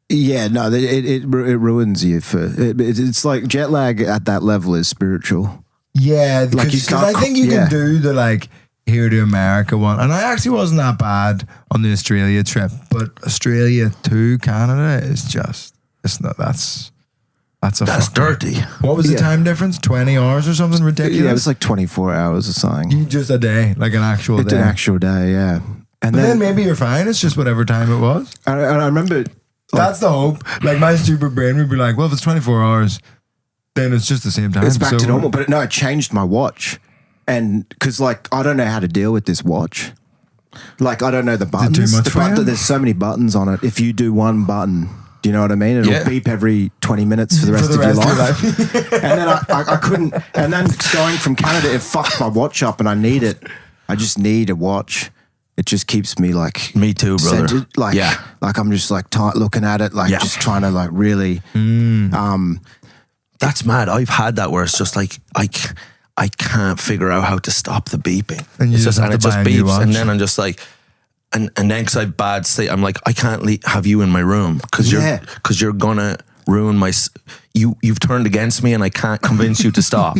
Yeah, no, it ruins you it's like jet lag at that level is spiritual. Yeah, because I think you can do the like here to America one, and I actually wasn't that bad on the Australia trip, but Australia to Canada is just that's dirty. What was the time difference? 20 hours or something ridiculous? Yeah, it was like 24 hours or something. Just a day, like an actual day. An actual day, yeah. And then maybe you're fine. It's just whatever time it was. I remember. That's the hope. Like my stupid brain would be like, well, if it's 24 hours, then it's just the same time. It's back to normal. But no, it changed my watch. And because like, I don't know how to deal with this watch. Like, I don't know the buttons. Is it too much for you? There's so many buttons on it. If you do one button, do you know what I mean? It'll beep every 20 minutes for the rest of your life. And then I couldn't. And then going from Canada, it fucked my watch up and I need it. I just need a watch. It just keeps me like me too, brother. Centered, like I'm just like tight looking at it, like just trying to like really. That's mad. I've had that where it's just like I can't figure out how to stop the beeping. And it just beeps, and then I'm just like, and then because I have bad state, I'm like I can't have you in my room because you're gonna ruin my. You've turned against me, and I can't convince you to stop.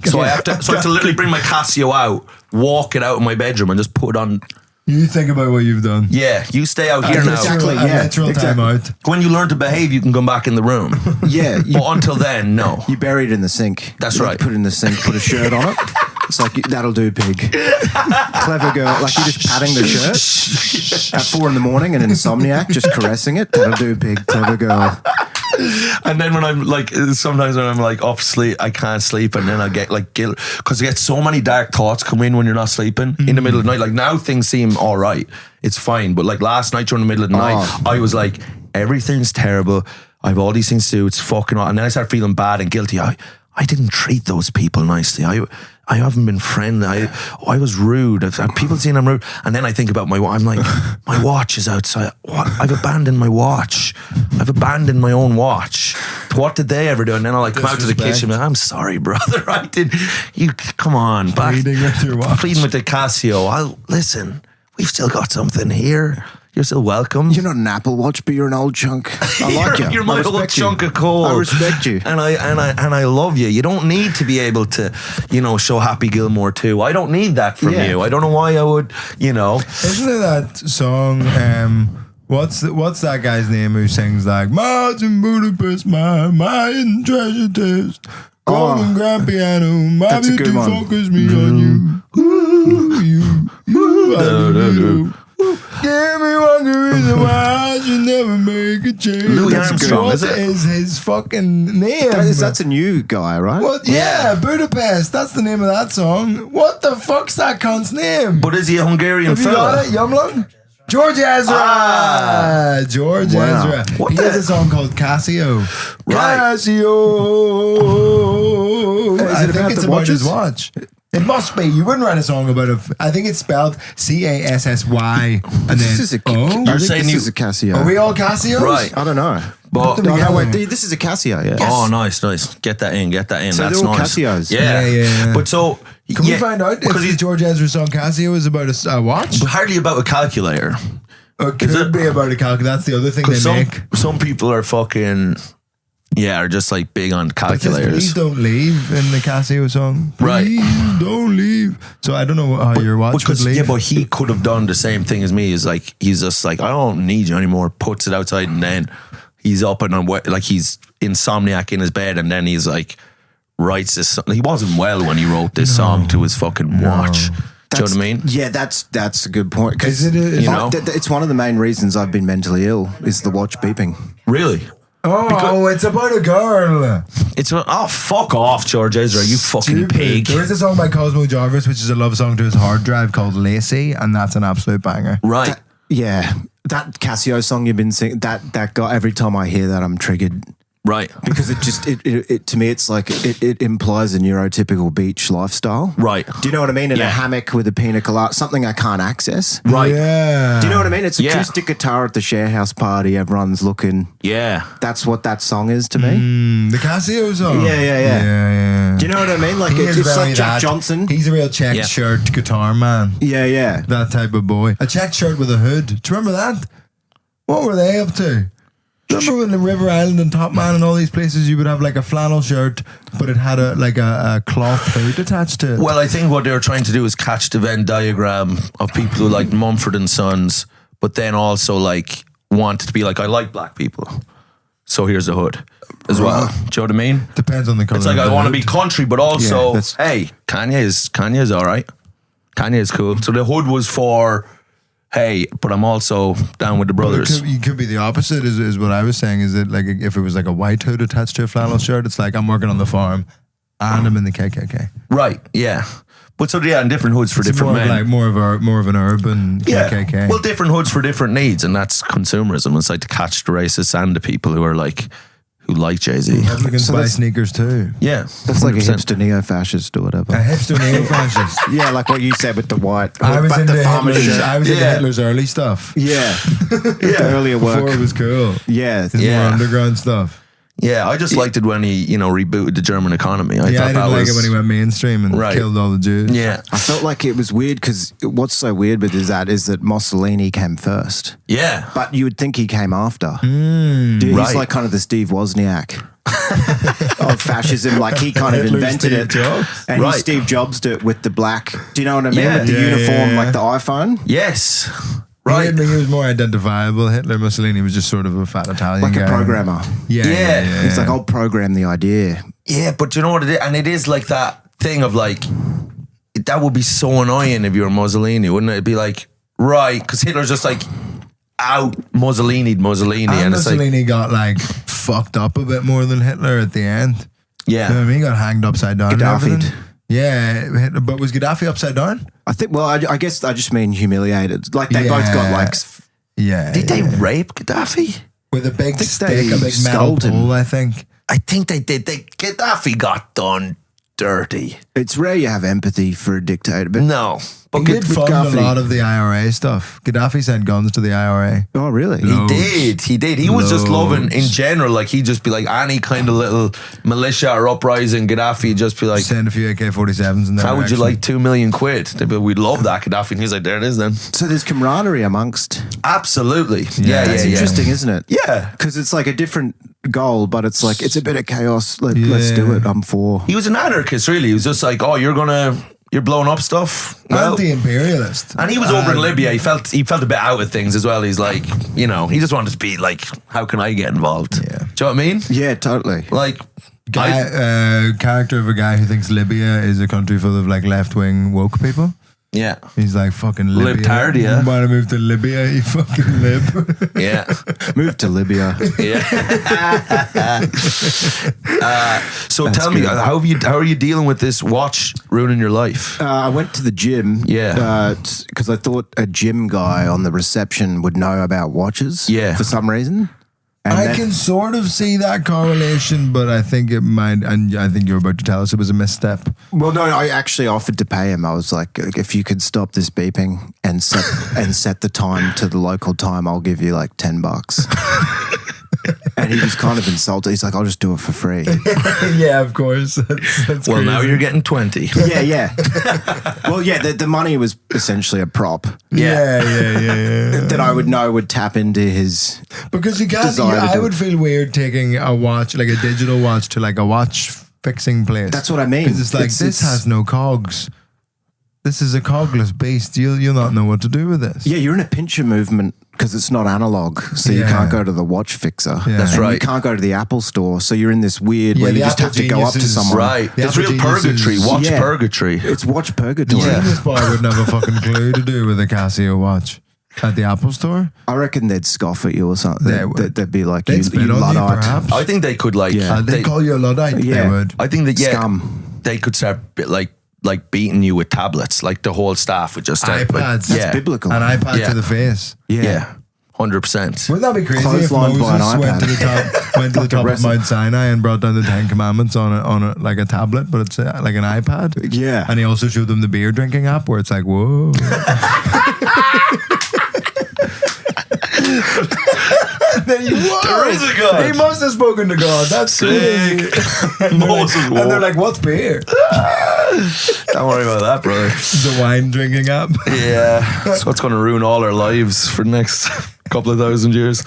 So I have to literally bring my Casio out, walk it out of my bedroom, and just put it on. You think about what you've done. Yeah, you stay out here now. Exactly. Time out. When you learn to behave, you can come back in the room. Yeah, but until then, no. You bury it in the sink. That's right. Put it in the sink. Put a shirt on it. It's like that'll do, pig. Clever girl. Like you're just patting the shirt at 4 a.m. and an insomniac, just caressing it. That'll do, pig. Clever girl. And then when I'm like, sometimes when I'm like up sleep, I can't sleep, and then I get like guilt because I get so many dark thoughts come in when you're not sleeping in the middle of the night. Like now things seem all right, it's fine, but like last night during the middle of the night, I was like, everything's terrible. I have all these things to do. It's fucking on. And then I start feeling bad and guilty. I didn't treat those people nicely. I haven't been friendly. I was rude. People saying I'm rude. And then I think about my watch. I'm like, my watch is outside. What? I've abandoned my watch. I've abandoned my own watch. What did they ever do? And then I'll like come out to the kitchen and I'm sorry, brother. I did. You come on. Pleading with your watch. Pleading with the Casio. Listen, we've still got something here. You're still welcome. You're not an Apple Watch, but you're an old chunk. I like you. You're my old chunk of coal. I respect you, and I love you. You don't need to be able to, show Happy Gilmore too. I don't need that from you. I don't know why I would. Isn't it that song? What's that guy's name who sings like "Mars in Budapest, my hidden treasure test"? Golden grand piano, my beauty focus me on you. Ooh, you, you. Give me one good reason why I should never make a change. Louis Armstrong, what is his fucking name? That's a new guy, right? What? Yeah, Budapest. That's the name of that song. What the fuck's that cunt's name? But is he a Hungarian Have fella? You got it, Yumlung? George Ezra. George Ezra. He has a song called Casio. Right. Casio. I think it's about his watch. It must be. You wouldn't write a song about it. I think it's spelled Cassy. And then this is a Casio. Are we all Casios? Right. I don't know. But wait, this is a Casio. Yeah. Oh, nice. Get that in. So That's they're all nice. Casios. Yeah. Yeah. But so Can we find out if George Ezra's song Casio is about a watch? But hardly about a calculator. It could be about a calculator. That's the other thing they make. Some people are fucking... Yeah, are just like big on calculators. Please don't leave in the Casio song. Right. Please don't leave. So I don't know how your watch could leave. Yeah, but he could have done the same thing as me. He's just like, I don't need you anymore. Puts it outside and then he's up and on, like he's insomniac in his bed and then he's like, writes this song. He wasn't well when he wrote this song to his fucking watch. Do you know what I mean? Yeah, that's a good point. Is it it's one of the main reasons I've been mentally ill is the watch beeping. Really? Oh, it's about a girl. Fuck off, George Ezra, you fucking pig. There is a song by Cosmo Jarvis, which is a love song to his hard drive called Lacey, and that's an absolute banger. Right. That Casio song you've been singing, that got, every time I hear that, I'm triggered. Right. Because it to me, it's like it implies a neurotypical beach lifestyle. Right. Do you know what I mean? In a hammock with a pina colada, something I can't access. Right. Yeah. Do you know what I mean? It's acoustic guitar at the share house party. Everyone's looking. Yeah. That's what that song is to me. The Casio song. Yeah. Do you know what I mean? Like it's like Jack Johnson. He's a real checked shirt guitar man. Yeah. That type of boy. A checked shirt with a hood. Do you remember that? What were they up to? Remember when the River Island and Top Man and all these places you would have like a flannel shirt, but it had a cloth hood attached to it? Well, I think what they were trying to do is catch the Venn diagram of people who like Mumford and Sons, but then also like wanted to be like, I like black people, so here's a hood as well. Do you know what I mean? Depends on the color. It's like of I the want to hood. be country, but also hey, Kanye's all right. Kanye's cool. So the hood was for, hey, but I'm also down with the brothers. You could be the opposite, is what I was saying. Is that like if it was like a white hood attached to a flannel shirt, it's like I'm working on the farm and I'm in the KKK. Right, yeah. But so and different hoods for It's different men. Like more of an urban KKK. Well, different hoods for different needs, and that's consumerism. It's like to catch the racists and the people who are like who like Jay-Z. Republicans buy sneakers too. Yeah, that's 100%. Like a 100%. hipster neo-fascist or whatever. A hipster neo-fascist. Yeah, like what you said with the white. I was into Hitler's early stuff. Yeah, the earlier work before it was cool. Yeah, more underground stuff. Yeah, I just liked it when he, rebooted the German economy. I didn't like it when he went mainstream and killed all the Jews. Yeah. I felt like it was weird because what's so weird with is that Mussolini came first. Yeah. But you would think he came after. He's like kind of the Steve Wozniak of fascism. Like he kind of invented it. And he Steve Jobs it with the black. Do you know what I mean? Yeah. With the uniform, like the iPhone. Yes. Right. He was more identifiable. Hitler, Mussolini was just sort of a fat Italian guy. Like a programmer. Yeah. He's like, I'll program the idea. Yeah, but you know what it is? And it is like that thing of like, that would be so annoying if you were Mussolini, wouldn't it? It'd be like, right, because Hitler's just like out Mussolini'd Mussolini. And Mussolini got like fucked up a bit more than Hitler at the end. Yeah. You know what I mean? He got hanged upside down. Gaddafi'd. Yeah, but was Gaddafi upside down? I think, well, I guess I just mean humiliated. Like they both got like... Yeah. Did they rape Gaddafi? With a big stick, a big metal pole, I think. I think they did. Gaddafi got done dirty. It's rare you have empathy for a dictator, but... No. But he did fund a lot of the IRA stuff. Gaddafi sent guns to the IRA. Oh, really? He did. He was just loving, in general, like he'd just be like any kind of little militia or uprising, Gaddafi just be like... Send a few AK-47s in there. How would you like 2 million quid? They'd be, we'd love that, Gaddafi. And he's like, there it is then. So there's camaraderie amongst... Absolutely. Yeah, That's interesting, isn't it? Yeah. Because it's like a different goal, but it's like, it's a bit of chaos. Let's do it. I'm for... He was an anarchist, really. He was just like, oh, you're blowing up stuff. Well, anti-imperialist. And he was over in Libya. He felt a bit out of things as well. He's like, he just wanted to be like, how can I get involved? Yeah. Do you know what I mean? Yeah, totally. Like, character of a guy who thinks Libya is a country full of like left-wing woke people. Yeah. He's like, fucking Libya. Libtardia. You want to move to Libya, you fucking lib. Yeah. Move to Libya. Yeah. So tell me, how are you dealing with this watch ruining your life? I went to the gym. Yeah. Because I thought a gym guy on the reception would know about watches. Yeah. For some reason. I can sort of see that correlation, but I think it might, and I think you were about to tell us it was a misstep. Well, no, I actually offered to pay him. I was like, if you could stop this beeping and set the time to the local time, I'll give you like $10. And he was kind of insulted. He's like, I'll just do it for free. Yeah, of course. That's Well, now crazy. you're getting 20. Yeah. Well, yeah, the money was essentially a prop Yeah. that I would know would tap into his. Because you can't. desire to I do would it. feel weird taking a watch, like a digital watch, to like a watch fixing place. That's what I mean. Because it's like this has no cogs. This is a cogless beast. You'll not know what to do with this. Yeah, you're in a pincher movement because it's not analog, so you Yeah. can't go to the watch fixer. Yeah. That's And right. You can't go to the Apple store, so you're in this weird Yeah, where you the just Apple have to go up to geniuses- someone. Right. The It's real Apple geniuses- purgatory. Watch Yeah. purgatory. It's watch The purgatory. genius boy wouldn't have a fucking clue to do with a Casio watch at the Apple store. I reckon they'd scoff at you or something. They would. They'd be like, They'd you spit on you, Luddite. perhaps. I think they could like. Yeah. They'd call you a Luddite. They Yeah. would. I think that Scum. they could start like beating you with tablets. Like the whole staff would just start. iPads. Like, That's biblical. An iPad Yeah. to the face. Yeah. 100%. Wouldn't that be crazy if Clotheslined by an Moses went to the top, went to the Like a top of wrestler. Mount Sinai and brought down the 10 Commandments on a like a tablet, but it's like an iPad. Yeah. And he also showed them the beer drinking app where it's like, whoa. There is a God. He must have spoken to God. That's Sick. sick. Moses And they're walked. like, what's beer? Don't worry about that, brother. The wine drinking app. Yeah, that's what's going to ruin all our lives for the next couple of thousand years.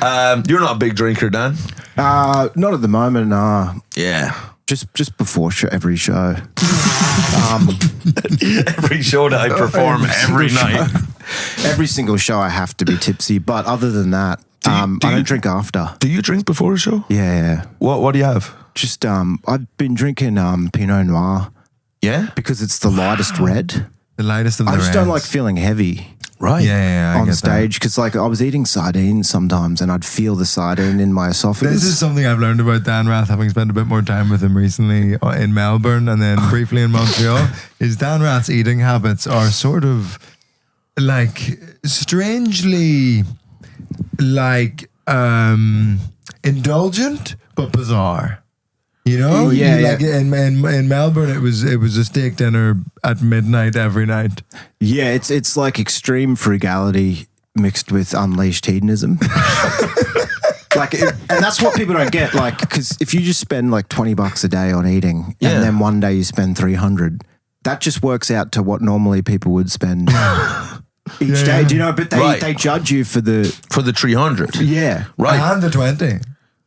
You're not a big drinker, Dan. Not at the moment, nah. Yeah. Just before every show. Every show that I perform every night. Every single show I have to be tipsy, but other than that, I don't drink after. Do you drink before a show? Yeah. What do you have? Just I've been drinking Pinot Noir Yeah. because it's the lightest red. The lightest of the I just don't reds. like feeling heavy Right. Yeah, I on get stage because like I was eating sardines sometimes and I'd feel the sardine in my esophagus. This is something I've learned about Dan Rath, having spent a bit more time with him recently in Melbourne and then briefly in Montreal, is Dan Rath's eating habits are sort of like strangely like indulgent but bizarre. You know? Yeah, You, like yeah. in Melbourne it was a steak dinner at midnight every night. Yeah, it's like extreme frugality mixed with unleashed hedonism. And that's what people don't get. Like, because if you just spend like $20 a day on eating, Yeah. and then one day you spend 300, that just works out to what normally people would spend each day. Do you know? But Right. they judge you for the 300. yeah, Right. And the 20.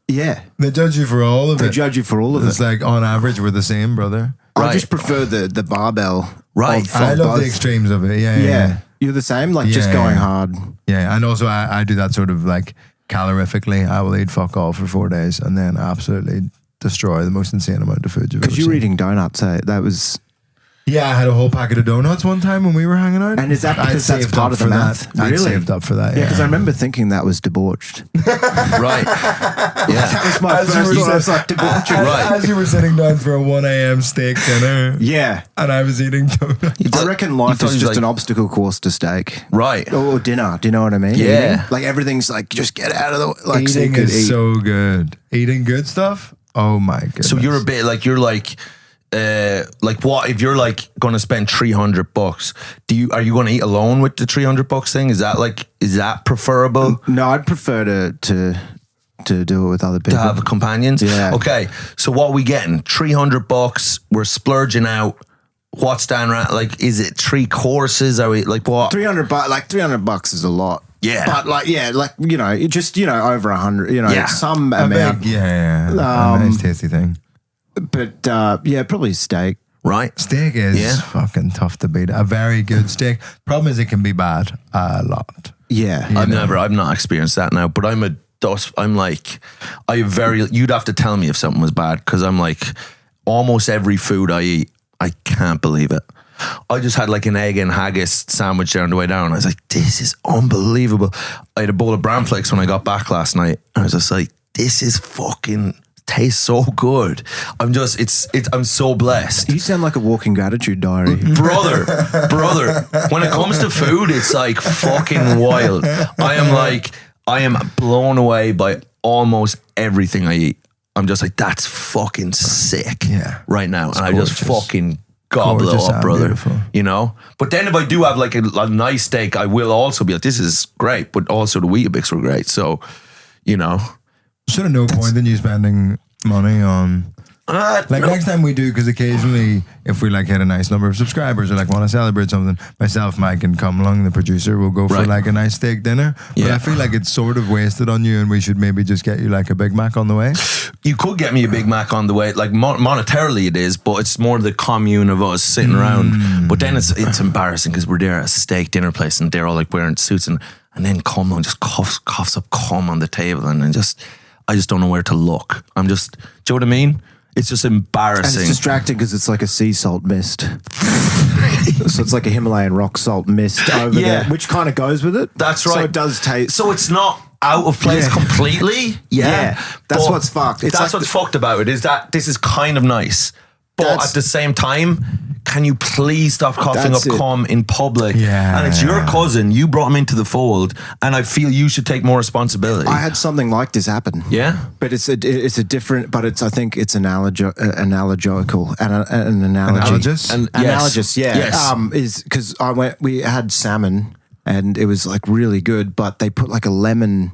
yeah. They judge you for all of They it. judge you for all of It's it. like on average we're the same, brother. I Right. just prefer the barbell. Right. of I love both. the extremes of it. Yeah. Yeah. You're the same, like just Yeah, going yeah. hard. Yeah, and also I do that sort of like calorifically. I will eat fuck all for 4 days and then absolutely destroy the most insane amount of food you've ever Because you were seen. eating donuts, that was. Yeah, I had a whole packet of donuts one time when we were hanging out. And is that I'd because that's saved part up of the for math? that. I'd Really? saved up for that. Yeah, because I remember thinking that was debauched. Right. That Yeah. was my As you first were thought. I was saying- like, debauchery. Right. As you were sitting down for a 1 a.m. steak dinner Yeah. and I was eating donuts. I reckon you life thought is he was just like- an obstacle course to steak. Right. Or dinner. Do you know what I mean? Yeah. Eating. Like everything's like, just get out of the way. Like, so you Eating could is eat. so good. Eating good stuff? Oh my goodness. So you're a bit like what if you're like going to spend $300? Are you going to eat alone with the $300 thing? Is that preferable No, I'd prefer to do it with other people. to have companions? Yeah. Okay. So what are we getting? $300. We're splurging out. What's down like? Is it 3 courses? Are we like what? $300, like $300 is a lot. Yeah. But like, yeah, like, you know, it just, you know, over 100, you know, Yeah. some a amount. big, yeah. A nice tasty thing. But yeah, probably steak. Right. Steak is Yeah. fucking tough to beat. A very good steak. Problem is it can be bad a lot. Yeah. I've not experienced that now, but you'd have to tell me if something was bad because I'm like, almost every food I eat, I can't believe it. I just had like an egg and haggis sandwich there on the way down. I was like, this is unbelievable. I had a bowl of bran flakes when I got back last night. I was just like, this is fucking tastes so good. I'm so blessed. You sound like a walking gratitude diary. Brother, when it comes to food, it's like fucking wild. I am blown away by almost everything I eat. I'm just like, that's fucking sick right now. And I just gorgeous. fucking gobble Gorgeous it up, and brother. beautiful. You know? But then if I do have like a nice steak, I will also be like, this is great. But also the Weetabix were great. So, you know, Sort of no point in you spending money on. Next time we do, because occasionally if we like hit a nice number of subscribers or like want to celebrate something, myself, Mike, and come along, the producer, will go for like a nice steak dinner. But I feel like it's sort of wasted on you, and we should maybe just get you like a Big Mac on the way. You could get me a Big Mac on the way, like monetarily it is, but it's more the commune of us sitting around. But then it's embarrassing because we're there at a steak dinner place and they're all like wearing suits and then Cum just coughs up cum on the table, and then I just don't know where to look. Do you know what I mean? It's just embarrassing. And it's distracting because it's like a sea salt mist. So it's like a Himalayan rock salt mist over there, which kind of goes with it. That's right. So it does taste. So it's not out of place completely. Yeah. That's what's fucked. That's what's fucked about it, is that this is kind of nice. But at the same time, can you please stop coughing up cum in public? Yeah. And it's your cousin. You brought him into the fold, and I feel you should take more responsibility. I had something like this happen. Yeah? But it's a different, but I think it's analogical. An analogy. Analogous? Analogous, yeah. Yes. Is because we had salmon and it was like really good, but they put like a lemon,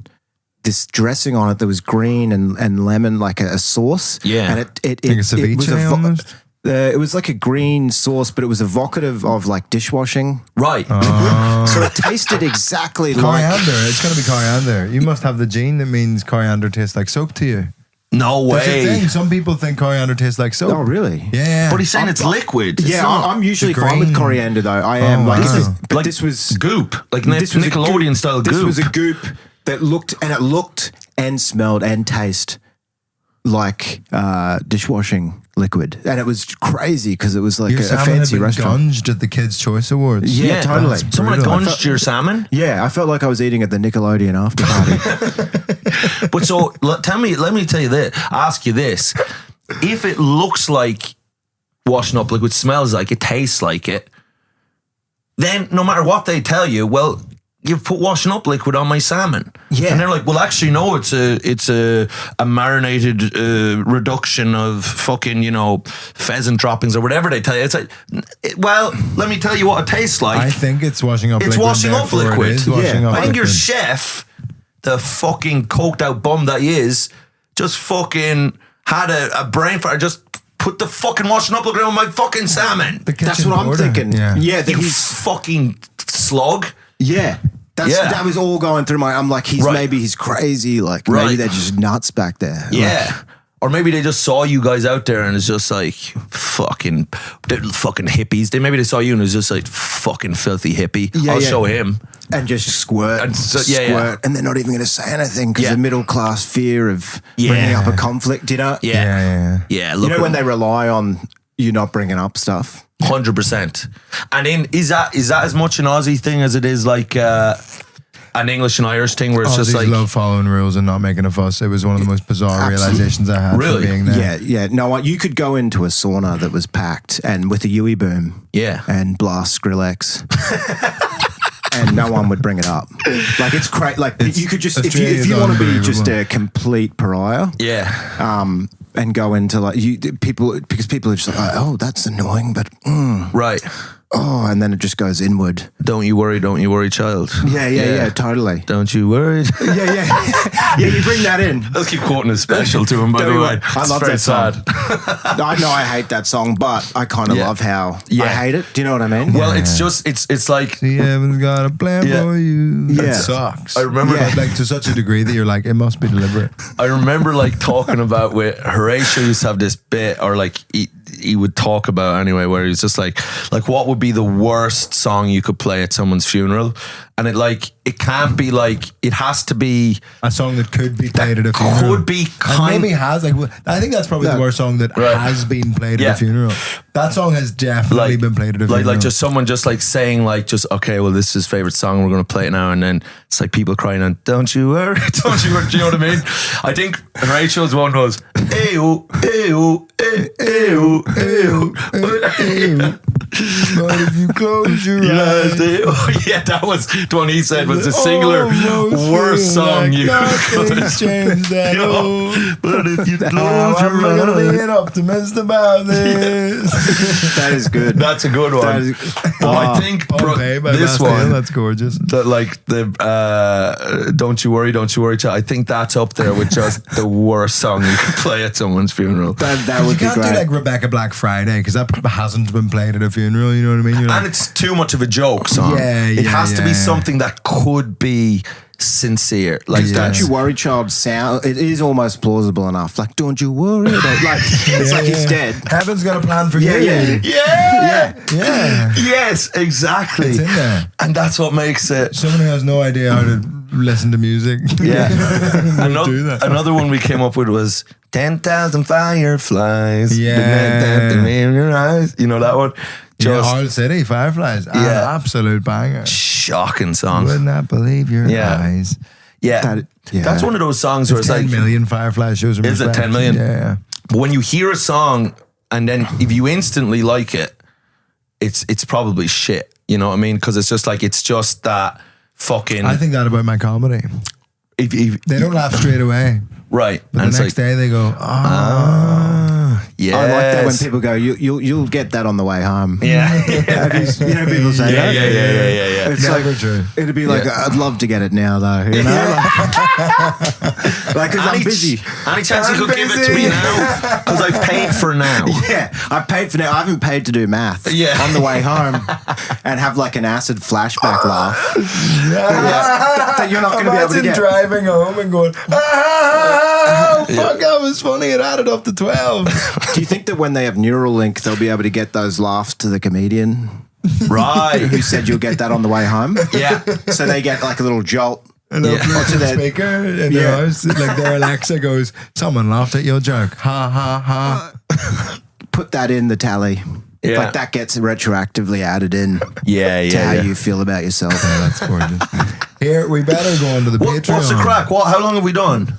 this dressing on it that was green and lemon, like a sauce. Yeah. And it Like a ceviche almost? It was like a green sauce, but it was evocative of like dishwashing. Right. So it tasted exactly like Coriander. It's going to be coriander. You must have the gene that means coriander tastes like soap to you. No That's the way. thing. Some people think coriander tastes like soap. Oh, really? Yeah. But he's saying it's liquid. It's Yeah, not I'm usually the fine with green. coriander though. I am. Oh, Like, wow. but this was goop. Like this was a Nickelodeon goop. style goop. This was a goop that looked and smelled and tasted like dishwashing liquid, and it was crazy because it was like Your a salmon fancy had been restaunt. gunged at the Kids' Choice Awards. Yeah, totally. Someone had brutal. gunged your salmon? Yeah, I felt like I was eating at the Nickelodeon after party. But so, let me tell you this, ask you this. If it looks like washing up liquid, smells like it, tastes like it, then no matter what they tell you, well, you've put washing up liquid on my salmon. Yeah. And they're like, well, actually, no, it's a marinated reduction of fucking, pheasant droppings or whatever they tell you. It's like, well, let me tell you what it tastes like. I think it's washing up It's liquid. washing up therefore liquid. It is washing Yeah. up I think your liquid. chef, the fucking coked out bum that he is, just fucking had a brain fart. Just put the fucking washing up liquid on my fucking salmon. The That's kitchen what I'm border. thinking. Yeah. Yeah, that You he's fucking slug. yeah. Yeah. That was all going through my. I'm like, maybe he's crazy. Like maybe Right. they're just nuts back there. Yeah. Like, Or maybe they just saw you guys out there and it's just like fucking hippies. Maybe they saw you and it was just like fucking filthy hippie. Yeah, I'll yeah. show him. and just squirt, And so- and they're not even going to say anything because Yeah. the middle class fear of Yeah. bringing up a conflict. You know, Yeah. Look, you know when they rely on you not bringing up stuff. 100%. And is that as much an Aussie thing as it is like an English and Irish thing where it's just Aussies like love following rules and not making a fuss. It was one of the most bizarre realizations I had Really? from being there. Yeah. No, you could go into a sauna that was packed and with a Yui boom, and blast Skrillex. And no one would bring it up. Like it's crazy. Like you could just if you want to be just a complete pariah, and go into like because people are just like, oh, that's annoying, but right. oh, and then it just goes inward. Don't you worry, child. Yeah, totally. Don't you worry. Yeah. You bring that in. I'll keep quoting a special to him, by the way. I love that song. I know I hate that song, but I kind of love how I hate it. Do you know what I mean? Well, it's just, it's like... See, Heaven's got a plan for you. Yeah. It sucks. I remember like to such a degree that you're like, it must be deliberate. I remember like talking about with Horatio used to have this bit, or like he would talk about anyway, where he's just like what would be the worst song you could play at someone's funeral? And it can't be like, it has to be A song that could be played at a funeral. could be And maybe has. Like, I think that's probably the worst song that has been played at a funeral. That song has definitely been played at a funeral. Like just someone just like saying like just, okay, well, this is his favorite song, we're going to play it now, and then it's like people crying and don't you worry, don't you worry. Do you know what I mean? I think Rachel's one was ew, ew, ew, ew, ew. But if you close your eyes. Yeah, that was the one he said was the singular worst song you could change that. But if you close I'm your gonna be eyes. an optimist about this. That is good. That's a good one. But I think Pompeii by this Bastille, one, that's gorgeous. that like the don't you worry, child. I think that's up there with just the worst song you could play at someone's funeral. That would You be can't do great. like Rebecca Black Friday because that hasn't been played at a funeral. You know what I mean? You're And like, it's too much of a joke song. It has to be something that could be sincere. Like Yeah. that. Don't you worry, child. Sound. It is almost plausible enough. Like, don't you worry. Like, it's like he's dead. Heaven's got a plan for Yeah, you. yeah. Yeah. Yeah. Yes, exactly. It's in there. And that's what makes it. Someone who has no idea how to listen to music. Yeah. do that. Another one we came up with was 10,000 fireflies. Yeah. In your eyes. You know that one? Just Just Hall City, Fireflies. An absolute banger. shocking song. Would not believe your Yeah. eyes. Yeah. That's one of those songs where it's 10 like, million Fireflies shows them is it respect. 10 million? Yeah. But when you hear a song and then if you instantly like it, it's probably shit. You know what I mean? Because it's just like, it's just that fucking. I think that about my comedy. if They don't laugh straight away. right. But And the it's next like, day they go, yeah. I like that when people go, you'll get that on the way home. Yeah. You know, people say Yeah, that. yeah. It's Never like, true. it'd be like, I'd love to get it now, though. You know, like, because I'm busy. Any chance you could give it to me now? Because I've paid for now. Yeah, I've paid for now. I haven't paid to do math. Yeah. On the way home, and have like an acid flashback laugh. That you're not going to be able to Imagine get. driving home and going, oh, fuck, that was funny. It added up to 12. Do you think that when they have Neuralink, they'll be able to get those laughs to the comedian Right. who said you'll get that on the way home? Yeah. So they get like a little jolt. And they'll plug To the that- speaker in their house. Like their Alexa goes, someone laughed at your joke. Ha, ha, ha. Put that in the tally. Yeah. Like that gets retroactively added in Yeah, to how yeah. you feel about yourself. That's gorgeous. Here, we better go on to the Patreon. What's the crack? How long have we done?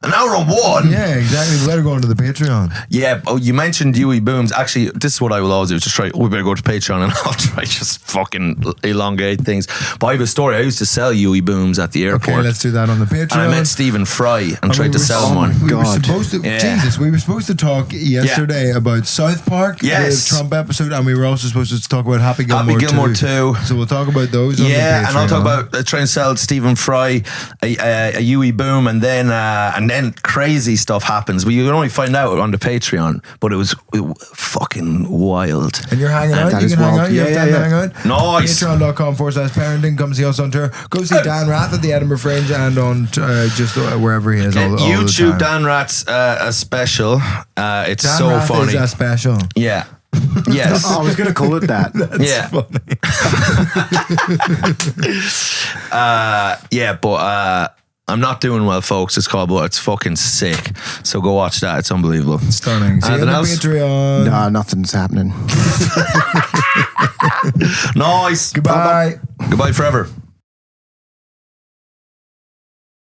An hour and one? Yeah, exactly. We better go on to the Patreon. Yeah, you mentioned Huey Booms. Actually, this is what I will always do. Just try, we better go to Patreon and I'll try just fucking elongate things. But I have a story. I used to sell Huey Booms at the airport. Okay, let's do that on the Patreon. And I met Stephen Fry and tried we to were- sell him one. We were God. supposed to, Yeah. Jesus, we were supposed to talk yesterday about South Park, Yes. the Trump episode, and we were also supposed to talk about Happy Gilmore 2. So we'll talk about those on the Patreon. And I'll talk about trying to sell Stephen Fry a Huey Boom, and then crazy stuff happens. You can only find out on the Patreon, but it was fucking wild. And you're hanging out. That You is can hang wild. out. You have Yeah, time yeah, to hang out. Nice. Patreon.com/parenting. Come see us on tour. Go see Dan Rath at the Edinburgh Fringe and on just wherever he is. All the YouTube time. Dan Rat's a special. It's Dan so Rath funny. is a special. Yeah. Yes. I was going to call it that. Yeah. Yeah, but I'm not doing well, folks. It's called, but it's fucking sick. So go watch that. It's unbelievable. Stunning. See you on Anything the else? Patreon. No, nothing's happening. Nice. Goodbye. Goodbye forever.